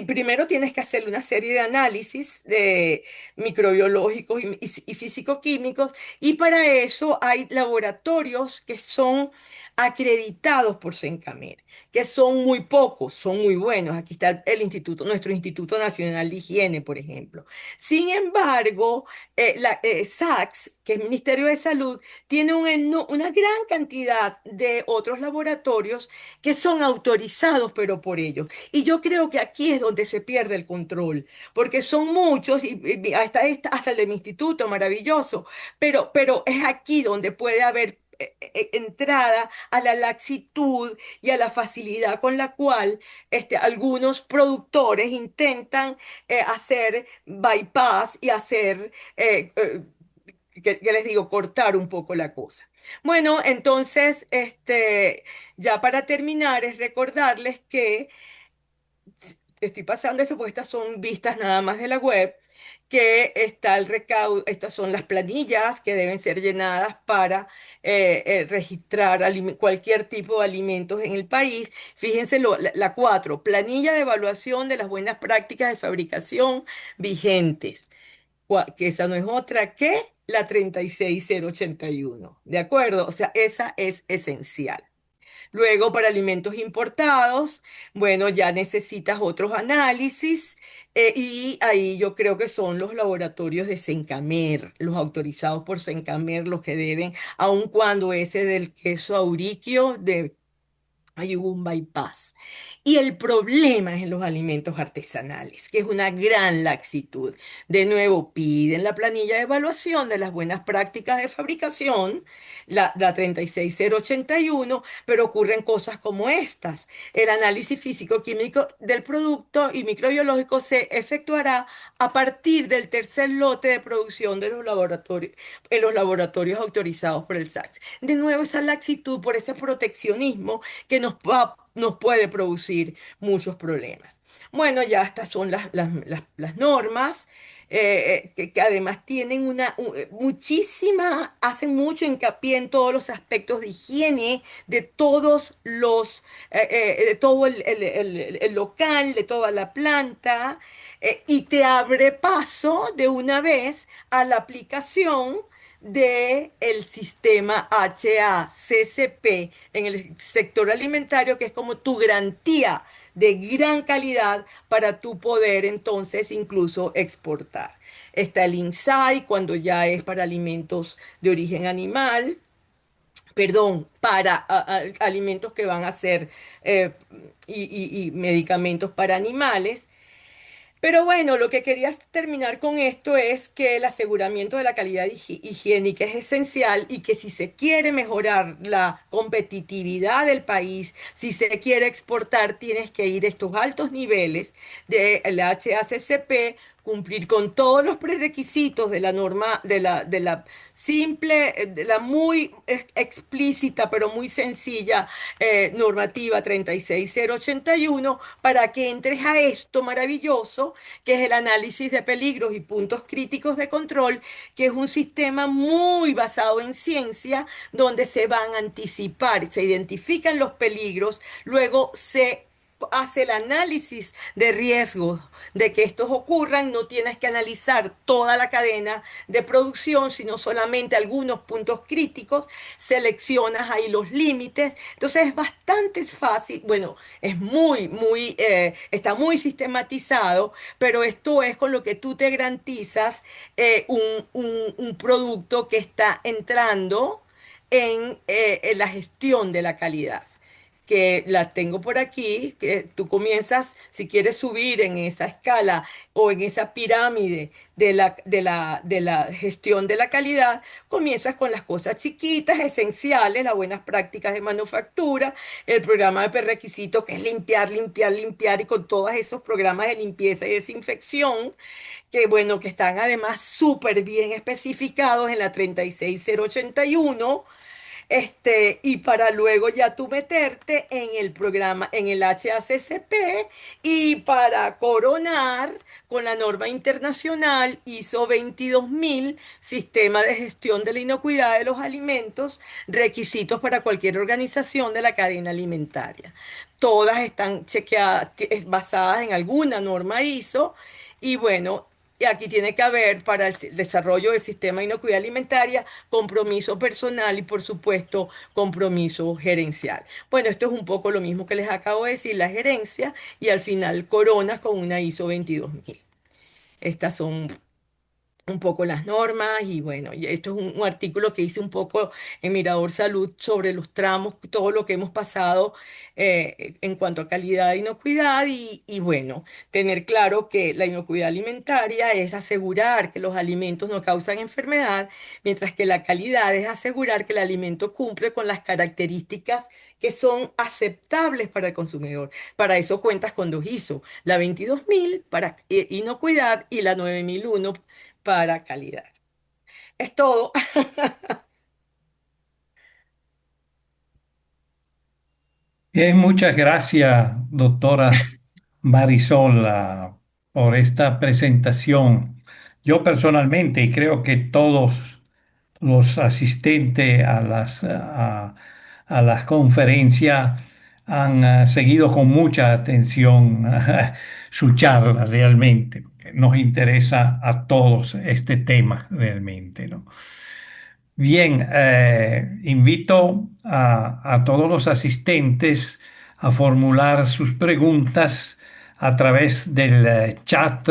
Primero tienes que hacer una serie de análisis de microbiológicos y físico-químicos y para eso hay laboratorios que son acreditados por Sencamer, que son muy pocos, son muy buenos. Aquí está nuestro Instituto Nacional de Higiene, por ejemplo. Sin embargo, SACS, que es Ministerio de Salud, tiene una gran cantidad de otros laboratorios que son autorizados, pero por ellos. Y yo creo que aquí es donde se pierde el control, porque son muchos, y hasta el de mi instituto, maravilloso, pero es aquí donde puede haber entrada a la laxitud y a la facilidad con la cual algunos productores intentan hacer bypass y hacer, que les digo, cortar un poco la cosa. Bueno, entonces, ya para terminar, es recordarles que estoy pasando esto porque estas son vistas nada más de la web, que está el recaudo, estas son las planillas que deben ser llenadas para registrar cualquier tipo de alimentos en el país. Fíjense la 4, planilla de evaluación de las buenas prácticas de fabricación vigentes, que esa no es otra que la 36081. ¿De acuerdo? O sea, esa es esencial. Luego, para alimentos importados, bueno, ya necesitas otros análisis y ahí yo creo que son los laboratorios de Sencamer, los autorizados por Sencamer, los que deben, aun cuando ese del queso auriquio Ahí hubo un bypass. Y el problema es en los alimentos artesanales, que es una gran laxitud. De nuevo, piden la planilla de evaluación de las buenas prácticas de fabricación, la 36081, pero ocurren cosas como estas. El análisis físico-químico del producto y microbiológico se efectuará a partir del tercer lote de producción de en los laboratorios autorizados por el SACS. De nuevo, esa laxitud por ese proteccionismo que nos puede producir muchos problemas. Bueno, ya estas son las normas. Que además tienen hacen mucho hincapié en todos los aspectos de higiene de todos de todo el local, de toda la planta, y te abre paso de una vez a la aplicación del sistema HACCP en el sector alimentario, que es como tu garantía de gran calidad para tu poder entonces incluso exportar. Está el INSAI cuando ya es para alimentos de origen animal, perdón, para alimentos que van a ser y medicamentos para animales. Pero bueno, lo que quería terminar con esto es que el aseguramiento de la calidad higiénica es esencial y que si se quiere mejorar la competitividad del país, si se quiere exportar, tienes que ir a estos altos niveles del HACCP, cumplir con todos los prerequisitos de la norma, de la simple, de la muy explícita, pero muy sencilla normativa 36081 para que entres a esto maravilloso que es el análisis de peligros y puntos críticos de control, que es un sistema muy basado en ciencia, donde se van a anticipar, se identifican los peligros, luego se hace el análisis de riesgos de que estos ocurran, no tienes que analizar toda la cadena de producción, sino solamente algunos puntos críticos, seleccionas ahí los límites, entonces es bastante fácil, bueno, es está muy sistematizado, pero esto es con lo que tú te garantizas un producto que está entrando en la gestión de la calidad, que la tengo por aquí, que tú comienzas, si quieres subir en esa escala o en esa pirámide de la gestión de la calidad, comienzas con las cosas chiquitas, esenciales, las buenas prácticas de manufactura, el programa de prerequisito que es limpiar, limpiar, limpiar, y con todos esos programas de limpieza y desinfección, que bueno, que están además súper bien especificados en la 36081, y para luego ya tú meterte en el programa, en el HACCP, y para coronar con la norma internacional ISO 22000, Sistema de Gestión de la Inocuidad de los Alimentos, requisitos para cualquier organización de la cadena alimentaria. Todas están chequeadas, basadas en alguna norma ISO, y bueno, y aquí tiene que haber para el desarrollo del sistema de inocuidad alimentaria compromiso personal y por supuesto compromiso gerencial. Bueno, esto es un poco lo mismo que les acabo de decir, la gerencia, y al final coronas con una ISO 22000. Estas son un poco las normas, y bueno, y esto es un artículo que hice un poco en Mirador Salud sobre los tramos, todo lo que hemos pasado en cuanto a calidad e inocuidad, y bueno, tener claro que la inocuidad alimentaria es asegurar que los alimentos no causan enfermedad, mientras que la calidad es asegurar que el alimento cumple con las características que son aceptables para el consumidor. Para eso cuentas con dos ISO, la 22000 para inocuidad y la 9001 para calidad. Es todo. Bien, muchas gracias, doctora Marisol, por esta presentación. Yo personalmente, y creo que todos los asistentes a las conferencias han seguido con mucha atención su charla realmente. Nos interesa a todos este tema realmente, ¿no? Bien, invito a todos los asistentes a formular sus preguntas a través del chat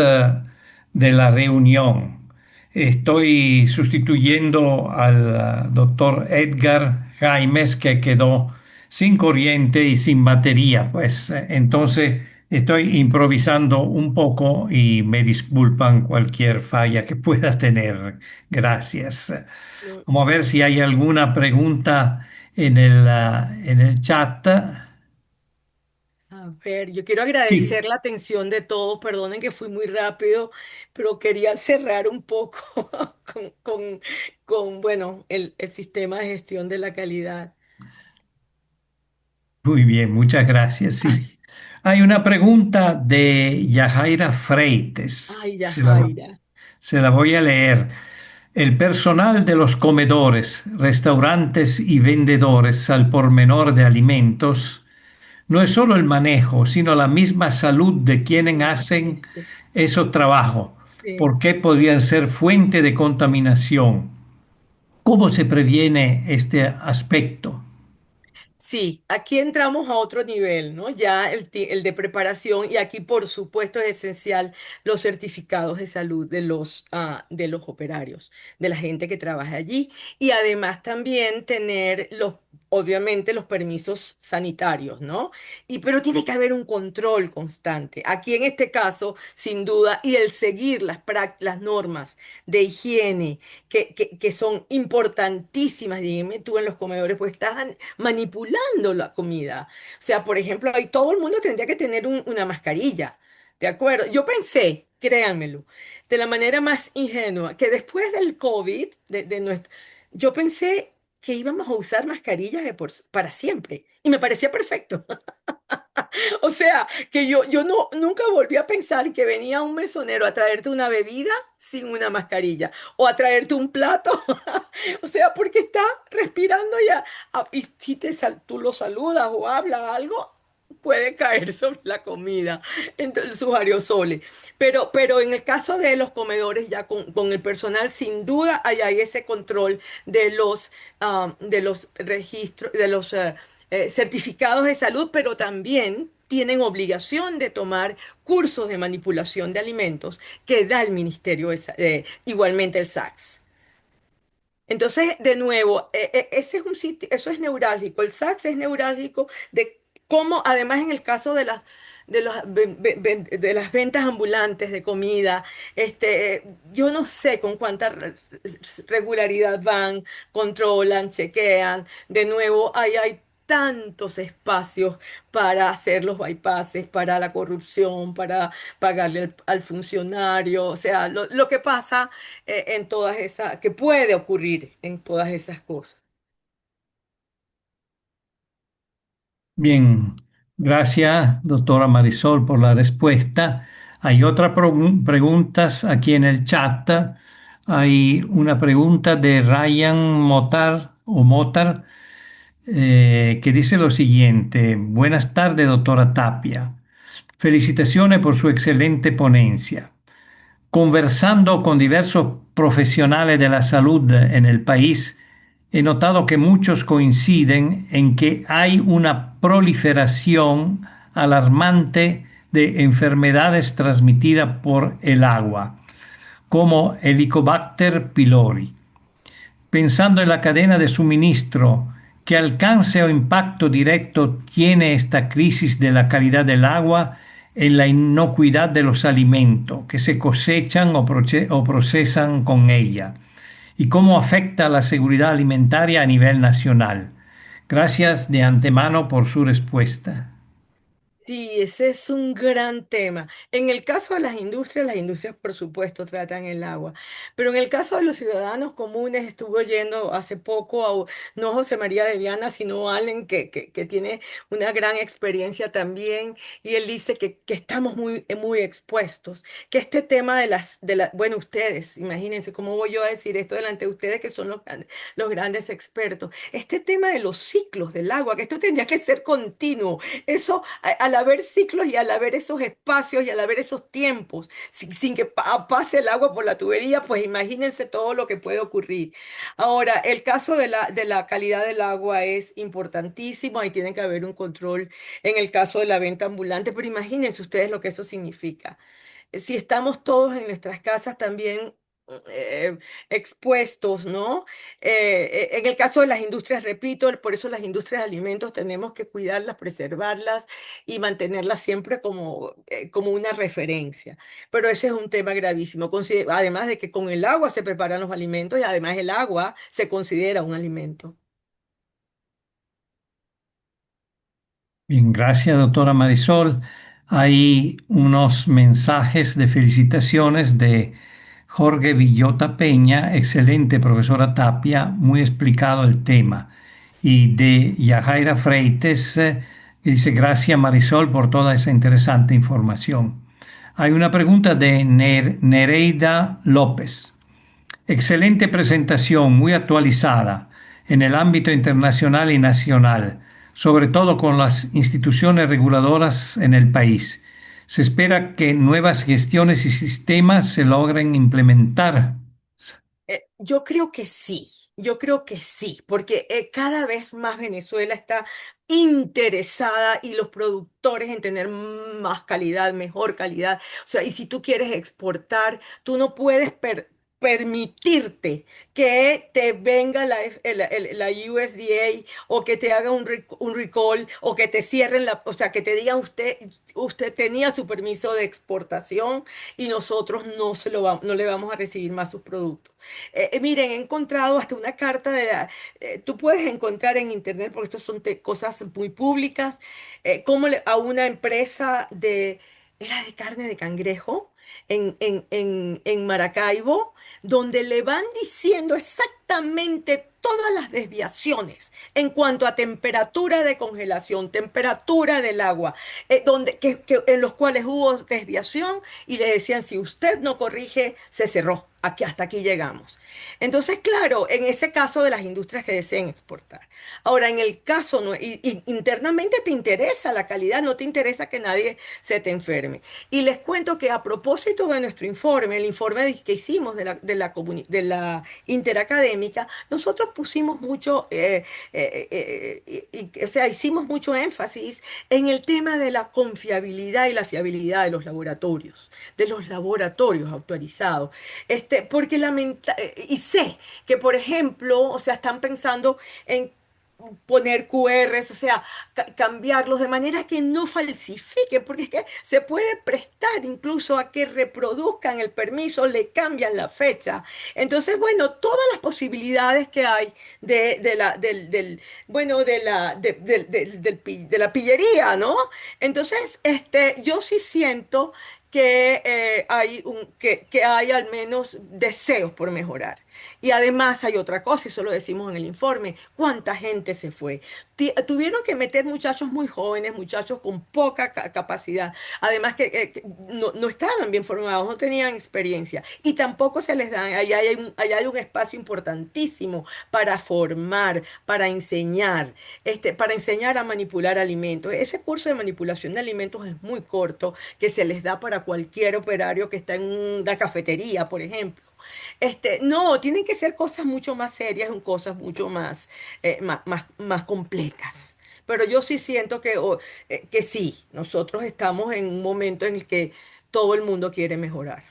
de la reunión. Estoy sustituyendo al doctor Edgar Jaimes, que quedó sin corriente y sin batería. Pues entonces estoy improvisando un poco y me disculpan cualquier falla que pueda tener. Gracias. No, Vamos a ver si hay alguna pregunta en el chat. a ver, yo quiero Sí, agradecer la atención de todos. Perdonen que fui muy rápido, pero quería cerrar un poco bueno, el sistema de gestión de la calidad. muy bien, muchas gracias. Ay, Sí. Hay una pregunta de Yajaira Freites. ay, Yajaira. Se la voy a leer. El personal de los comedores, restaurantes y vendedores al por menor de alimentos no es solo el manejo, sino la misma salud de quienes hacen Sí, ese trabajo. sí. ¿Por qué podrían ser fuente de contaminación? ¿Cómo se previene este aspecto? Sí, aquí entramos a otro nivel, ¿no? Ya el de preparación y aquí por supuesto es esencial los certificados de salud de los operarios, de la gente que trabaja allí y además también tener obviamente los permisos sanitarios, ¿no? Pero tiene que haber un control constante. Aquí en este caso, sin duda, y el seguir las normas de higiene que son importantísimas, dime tú en los comedores, pues estás manipulando la comida. O sea, por ejemplo, ahí todo el mundo tendría que tener una mascarilla, ¿de acuerdo? Yo pensé, créanmelo, de la manera más ingenua, que después del COVID, yo pensé que íbamos a usar mascarillas para siempre. Y me parecía perfecto. O sea, que yo no, nunca volví a pensar que venía un mesonero a traerte una bebida sin una mascarilla o a traerte un plato. O sea, porque está respirando ya. Y si tú lo saludas o hablas algo, puede caer sobre la comida, entonces sus aerosoles. Pero en el caso de los comedores, ya con el personal, sin duda hay ese control de los registros, de los certificados de salud, pero también tienen obligación de tomar cursos de manipulación de alimentos que da el Ministerio, igualmente el SACS. Entonces, de nuevo, ese es un sitio, eso es neurálgico. El SACS es neurálgico de cómo, además, en el caso de las ventas ambulantes de comida, yo no sé con cuánta regularidad van, controlan, chequean. De nuevo, ahí hay tantos espacios para hacer los bypasses, para la corrupción, para pagarle al funcionario. O sea, lo que pasa en todas esas, que puede ocurrir en todas esas cosas. Bien, gracias, doctora Marisol, por la respuesta. Hay otras preguntas aquí en el chat. Hay una pregunta de Ryan Motar que dice lo siguiente. Buenas tardes, doctora Tapia. Felicitaciones por su excelente ponencia. Conversando con diversos profesionales de la salud en el país, he notado que muchos coinciden en que hay una proliferación alarmante de enfermedades transmitidas por el agua, como Helicobacter pylori. Pensando en la cadena de suministro, ¿qué alcance o impacto directo tiene esta crisis de la calidad del agua en la inocuidad de los alimentos que se cosechan o procesan con ella? ¿Y cómo afecta a la seguridad alimentaria a nivel nacional? Gracias de antemano por su respuesta. Sí, ese es un gran tema. En el caso de las industrias por supuesto tratan el agua, pero en el caso de los ciudadanos comunes, estuve oyendo hace poco no José María de Viana, sino Allen, que tiene una gran experiencia también, y él dice que estamos muy expuestos, que este tema bueno, ustedes, imagínense, ¿cómo voy yo a decir esto delante de ustedes que son los grandes expertos? Este tema de los ciclos del agua, que esto tendría que ser continuo. Eso, al haber ciclos y al haber esos espacios y al haber esos tiempos, sin que pase el agua por la tubería, pues imagínense todo lo que puede ocurrir. Ahora, el caso de la calidad del agua es importantísimo, ahí tiene que haber un control en el caso de la venta ambulante, pero imagínense ustedes lo que eso significa. Si estamos todos en nuestras casas también. eh, expuestos, ¿no? En el caso de las industrias, repito, por eso las industrias de alimentos tenemos que cuidarlas, preservarlas y mantenerlas siempre como una referencia. Pero ese es un tema gravísimo. Además de que con el agua se preparan los alimentos y además el agua se considera un alimento. Bien, gracias, doctora Marisol. Hay unos mensajes de felicitaciones de Jorge Villota Peña, excelente profesora Tapia, muy explicado el tema. Y de Yajaira Freites, que dice, gracias Marisol por toda esa interesante información. Hay una pregunta de Nereida López. Excelente presentación, muy actualizada en el ámbito internacional y nacional, sobre todo con las instituciones reguladoras en el país. Se espera que nuevas gestiones y sistemas se logren implementar. Yo creo que sí, porque cada vez más Venezuela está interesada y los productores en tener más calidad, mejor calidad. O sea, y si tú quieres exportar, tú no puedes permitirte que te venga la USDA o que te haga un recall o que te cierren o sea, que te digan usted tenía su permiso de exportación y nosotros no le vamos a recibir más sus productos. Miren, he encontrado hasta una carta tú puedes encontrar en internet, porque estas son cosas muy públicas, a una empresa era de carne de cangrejo en Maracaibo, donde le van diciendo exactamente todas las desviaciones en cuanto a temperatura de congelación, temperatura del agua, en los cuales hubo desviación y le decían, si usted no corrige, se cerró. Hasta aquí llegamos. Entonces, claro, en ese caso de las industrias que deseen exportar. Ahora, en el caso, y internamente te interesa la calidad, no te interesa que nadie se te enferme. Y les cuento que a propósito de nuestro informe, el informe que hicimos de la interacadémica, nosotros pusimos mucho, o sea, hicimos mucho énfasis en el tema de la confiabilidad y la fiabilidad de los laboratorios autorizados. Porque y sé que, por ejemplo, o sea, están pensando en poner QRs, o sea, cambiarlos de manera que no falsifiquen, porque es que se puede prestar incluso a que reproduzcan el permiso, le cambian la fecha. Entonces, bueno, todas las posibilidades que hay de la, del, bueno, de la, de la pillería, ¿no? Entonces, yo sí siento que, que hay al menos deseos por mejorar. Y además hay otra cosa, y eso lo decimos en el informe, cuánta gente se fue. Tuvieron que meter muchachos muy jóvenes, muchachos con poca capacidad, además que no estaban bien formados, no tenían experiencia y tampoco se les dan, ahí hay un espacio importantísimo para formar, para enseñar a manipular alimentos. Ese curso de manipulación de alimentos es muy corto, que se les da para cualquier operario que está en una cafetería, por ejemplo. No, tienen que ser cosas mucho más serias, cosas mucho más complejas. Pero yo sí siento que sí, nosotros estamos en un momento en el que todo el mundo quiere mejorar.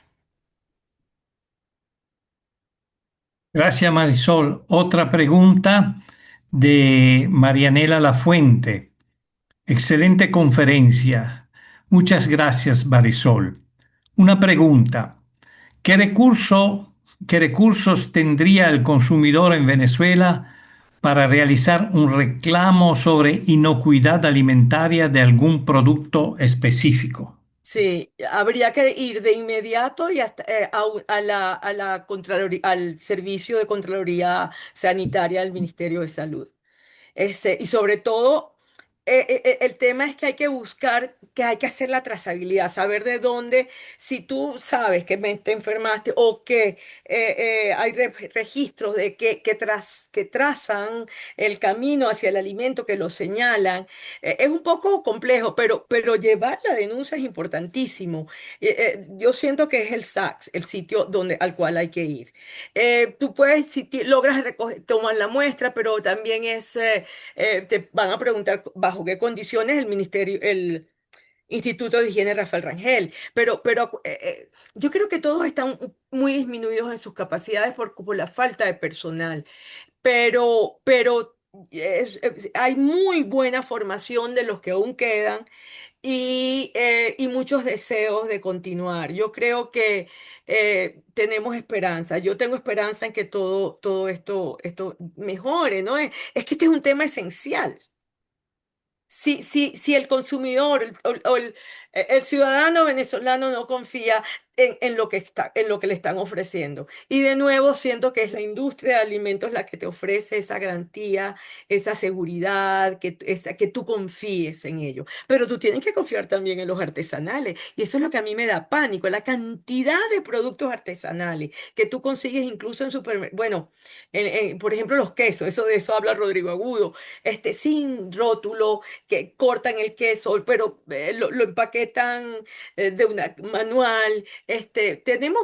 Gracias, Marisol. Otra pregunta de Marianela Lafuente. Excelente conferencia. Muchas gracias, Marisol. Una pregunta. ¿Qué qué recursos tendría el consumidor en Venezuela para realizar un reclamo sobre inocuidad alimentaria de algún producto específico? Sí, habría que ir de inmediato y al Servicio de Contraloría Sanitaria del Ministerio de Salud. Y sobre todo, el tema es que hay que buscar, que hay que hacer la trazabilidad, saber de dónde, si tú sabes que te enfermaste o que hay registros de que trazan el camino hacia el alimento, que lo señalan. Es un poco complejo, pero llevar la denuncia es importantísimo. Yo siento que es el SACS, el sitio al cual hay que ir. Tú puedes, si logras tomar la muestra, pero también te van a preguntar bajo qué condiciones el ministerio, Instituto de Higiene Rafael Rangel, yo creo que todos están muy disminuidos en sus capacidades por la falta de personal, pero hay muy buena formación de los que aún quedan y muchos deseos de continuar. Yo creo que tenemos esperanza. Yo tengo esperanza en que todo esto mejore, ¿no? Es que este es un tema esencial. Si el consumidor el ciudadano venezolano no confía en lo que en lo que le están ofreciendo. Y de nuevo siento que es la industria de alimentos la que te ofrece esa garantía, esa seguridad, que tú confíes en ello. Pero tú tienes que confiar también en los artesanales. Y eso es lo que a mí me da pánico, la cantidad de productos artesanales que tú consigues incluso en supermercados. Bueno, por ejemplo, los quesos, de eso habla Rodrigo Agudo, sin rótulo que cortan el queso, pero lo empaquetan de una manual. Tenemos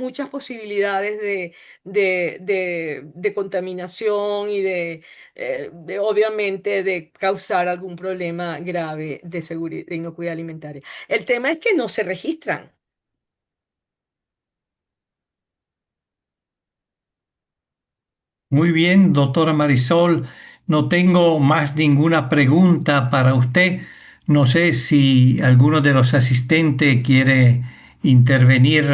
muchas posibilidades de contaminación y obviamente, de causar algún problema grave de seguridad, de inocuidad alimentaria. El tema es que no se registran. Muy bien, doctora Marisol, no tengo más ninguna pregunta para usted. No sé si alguno de los asistentes quiere intervenir,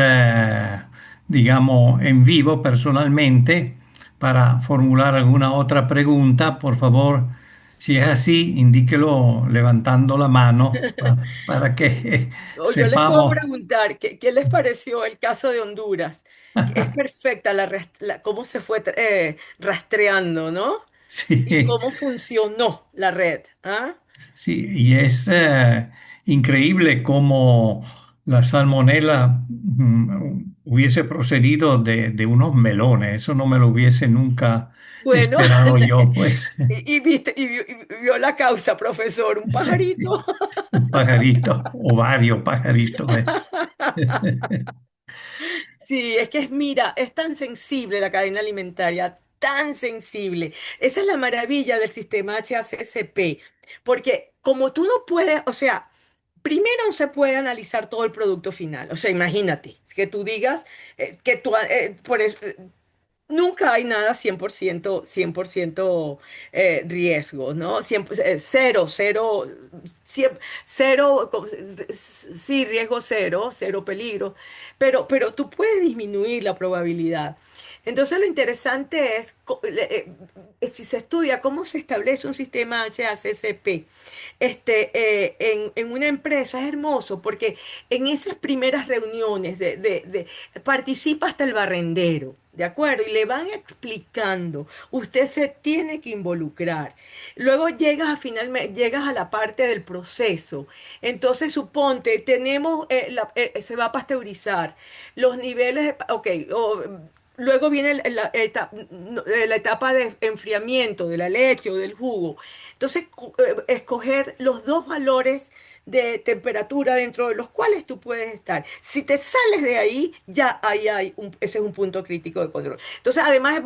digamos, en vivo personalmente para formular alguna otra pregunta. Por favor, si es así, indíquelo levantando la mano para que O yo les puedo sepamos. preguntar, ¿qué les pareció el caso de Honduras? Que es perfecta cómo se fue rastreando, ¿no? Y Sí. cómo funcionó la red. ¿Ah? Sí, y es increíble cómo la salmonela hubiese procedido de unos melones. Eso no me lo hubiese nunca Bueno, esperado yo, pues, y vio la causa, profesor, un sí, pajarito. un pajarito o varios pajaritos. Sí, es que mira, es tan sensible la cadena alimentaria, tan sensible. Esa es la maravilla del sistema HACCP, porque como tú no puedes, o sea, primero no se puede analizar todo el producto final. O sea, imagínate que tú digas que tú, nunca hay nada 100% riesgo, ¿no? Cero, cero, sí, riesgo cero, cero peligro, pero tú puedes disminuir la probabilidad. Entonces lo interesante es si se estudia cómo se establece un sistema HACCP en una empresa, es hermoso porque en esas primeras reuniones participa hasta el barrendero. ¿De acuerdo? Y le van explicando, usted se tiene que involucrar. Luego llegas a la parte del proceso. Entonces, suponte, se va a pasteurizar. Los niveles, ok, luego viene la etapa de enfriamiento de la leche o del jugo. Entonces, escoger los dos valores de temperatura dentro de los cuales tú puedes estar. Si te sales de ahí, ya ahí ese es un punto crítico de control. Entonces, además,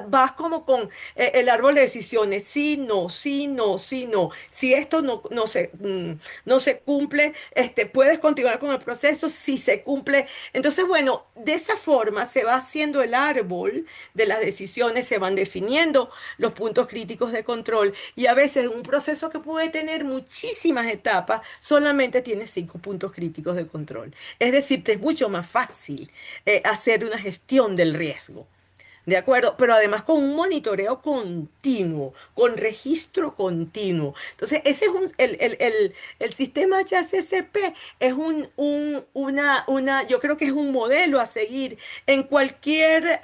vas como con el árbol de decisiones, sí, no, sí, no, sí, no. Si esto no se cumple, puedes continuar con el proceso si se cumple. Entonces, bueno, de esa forma se va haciendo el árbol de las decisiones, se van definiendo los puntos críticos de control y a veces un proceso que puede tener muchísimas etapas solamente tiene 5 puntos críticos de control. Es decir, te es mucho más fácil hacer una gestión del riesgo. ¿De acuerdo? Pero además con un monitoreo continuo, con registro continuo. Entonces, ese es el sistema HACCP es yo creo que es un modelo a seguir en cualquier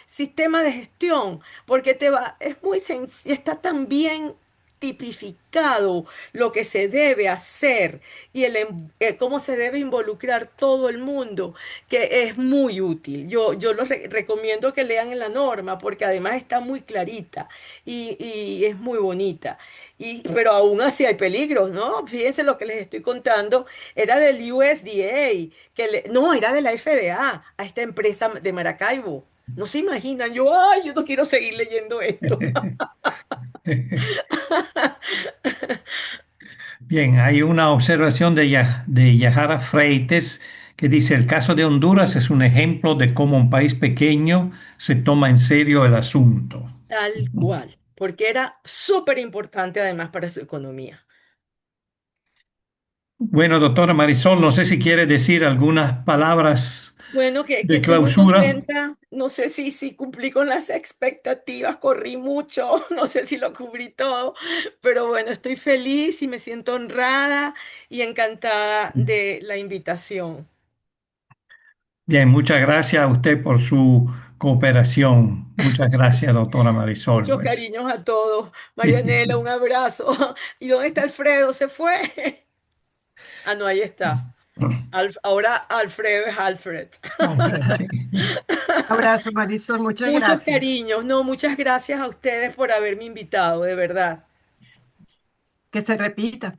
sistema de gestión, porque es muy sencillo, está tan bien tipificado lo que se debe hacer y cómo se debe involucrar todo el mundo, que es muy útil. Yo los recomiendo que lean en la norma porque además está muy clarita y es muy bonita. Pero aún así hay peligros, ¿no? Fíjense lo que les estoy contando, era del USDA, no, era de la FDA, a esta empresa de Maracaibo. No se imaginan, yo no quiero seguir leyendo esto. Bien, hay una observación de Yahara Freites que dice, el caso de Honduras es un ejemplo de cómo un país pequeño se toma en serio el asunto. Tal cual, porque era súper importante además para su economía. Bueno, doctora Marisol, no sé si quiere decir algunas palabras Bueno, que de estoy muy clausura. contenta. No sé si cumplí con las expectativas, corrí mucho, no sé si lo cubrí todo, pero bueno, estoy feliz y me siento honrada y encantada de la invitación. Bien, muchas gracias a usted por su cooperación. Muchas gracias, doctora Marisol. Muchos Pues. cariños a todos. Marianela, un abrazo. ¿Y dónde está Alfredo? ¿Se fue? Ah, no, ahí está. Ahora Alfredo es Alfred. Alfred, sí. Abrazo, Marisol, muchas Muchos gracias. cariños. No, muchas gracias a ustedes por haberme invitado, de verdad. Que se repita.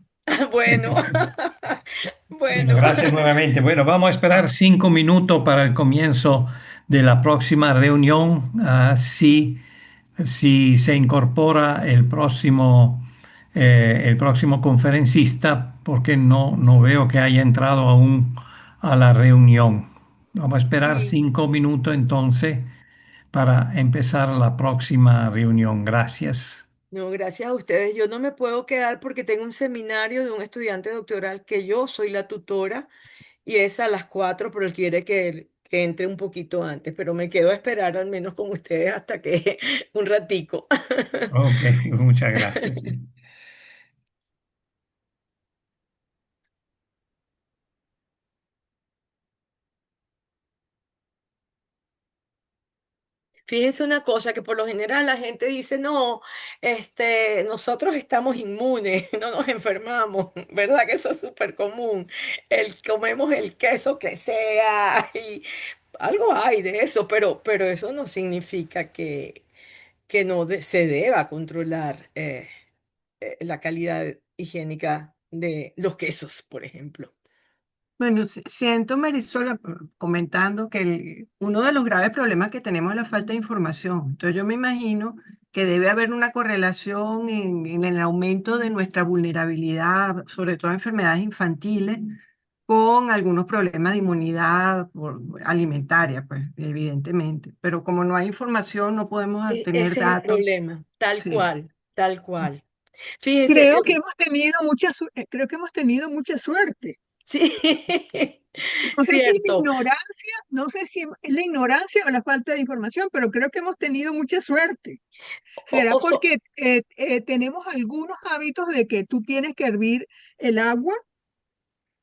Bueno, Bueno, bueno. gracias nuevamente. Bueno, vamos a esperar 5 minutos para el comienzo de la próxima reunión. Si se incorpora el próximo conferencista, porque no veo que haya entrado aún a la reunión. Vamos a esperar Sí. 5 minutos entonces para empezar la próxima reunión. Gracias. No, gracias a ustedes. Yo no me puedo quedar porque tengo un seminario de un estudiante doctoral que yo soy la tutora y es a las 4, pero él quiere que entre un poquito antes, pero me quedo a esperar al menos con ustedes hasta que un ratico. Ok, muchas gracias. Fíjense una cosa que por lo general la gente dice, no, nosotros estamos inmunes, no nos enfermamos, ¿verdad? Que eso es súper común. Comemos el queso que sea y algo hay de eso, pero eso no significa que no se deba controlar la calidad higiénica de los quesos, por ejemplo. Bueno, siento, Marisol, comentando que uno de los graves problemas que tenemos es la falta de información. Entonces yo me imagino que debe haber una correlación en el aumento de nuestra vulnerabilidad, sobre todo a enfermedades infantiles, con algunos problemas de inmunidad alimentaria, pues evidentemente. Pero como no hay información, no podemos tener Ese es el datos. problema, tal Sí. cual, tal cual. Fíjense, Creo que hemos tenido creo que hemos tenido mucha suerte. sí, No sé si la cierto. ignorancia, no sé si es la ignorancia o la falta de información, pero creo que hemos tenido mucha suerte. O- ¿Será o so- porque tenemos algunos hábitos de que tú tienes que hervir el agua,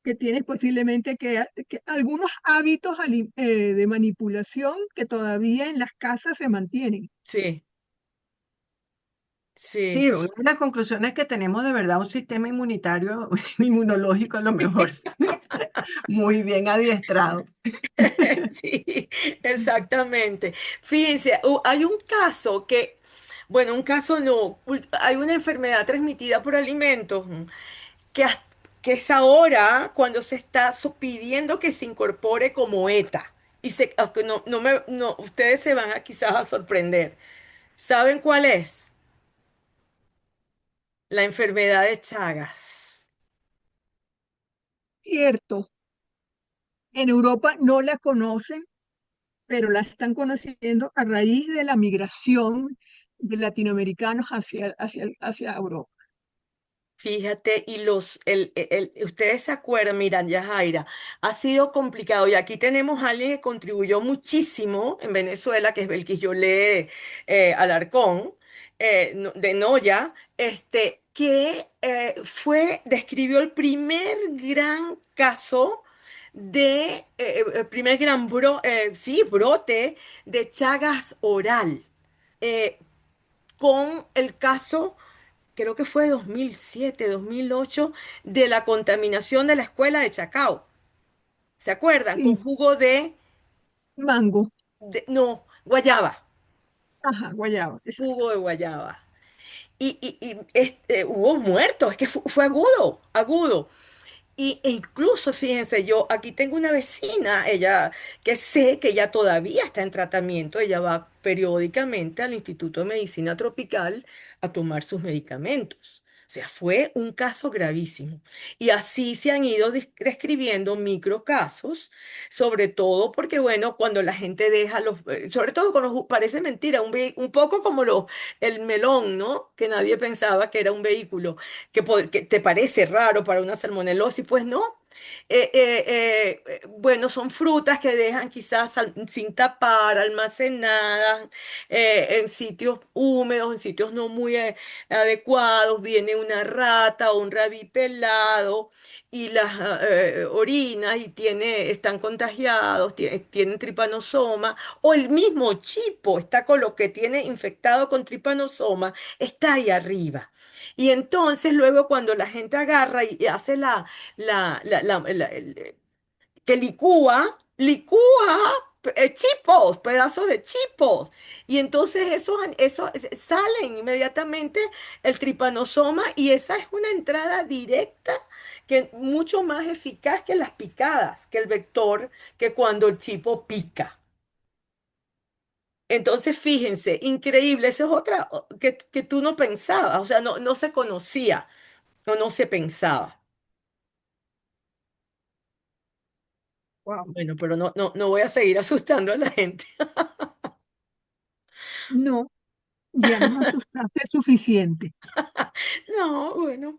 que tienes posiblemente que algunos hábitos de manipulación que todavía en las casas se mantienen? sí, sí. Sí, una de las conclusiones es que tenemos de verdad un sistema inmunitario, inmunológico a lo mejor, muy bien adiestrado. Sí, exactamente. Fíjense, hay un caso que, bueno, un caso no, hay una enfermedad transmitida por alimentos que, que es ahora cuando se está pidiendo que se incorpore como ETA. Y aunque ustedes se van a quizás a sorprender. ¿Saben cuál es? La enfermedad de Chagas. Cierto, en Europa no la conocen, pero la están conociendo a raíz de la migración de latinoamericanos hacia Europa. Fíjate, y ustedes se acuerdan, miran, Yajaira, ha sido complicado. Y aquí tenemos a alguien que contribuyó muchísimo en Venezuela, que es Belkis Alarcón, de Noya, que describió el primer gran caso el primer gran sí, brote de Chagas oral, eh, con el caso creo que fue 2007, 2008, de la contaminación de la escuela de Chacao. ¿Se acuerdan? Con Sí, jugo mango, no, guayaba, ajá, guayaba, exacto. jugo de guayaba. Hubo muertos, es que fue agudo, agudo. E incluso, fíjense, yo aquí tengo una vecina, ella, que sé que ella todavía está en tratamiento, ella va periódicamente al Instituto de Medicina Tropical a tomar sus medicamentos. O sea, fue un caso gravísimo. Y así se han ido describiendo microcasos, sobre todo porque, bueno, cuando la gente deja sobre todo cuando parece mentira, un poco como el melón, ¿no? Que nadie pensaba que era un vehículo, que te parece raro para una salmonelosis, pues no. Bueno, son frutas que dejan quizás sin tapar, almacenadas, en sitios húmedos, en sitios no muy adecuados, viene una rata o un rabí pelado y las orinas y están contagiados, tienen tripanosoma, o el mismo chipo está con lo que tiene infectado con tripanosoma, está ahí arriba. Y entonces luego cuando la gente agarra y hace que licúa chipos, pedazos de chipos. Y entonces eso salen inmediatamente el tripanosoma y esa es una entrada directa que mucho más eficaz que las picadas, que el vector, que cuando el chipo pica. Entonces, fíjense, increíble, esa es otra que tú no pensabas, o sea, no se conocía, no se pensaba. Wow. Bueno, pero no voy a seguir asustando a la gente. No, ya nos asustaste suficiente. No, bueno.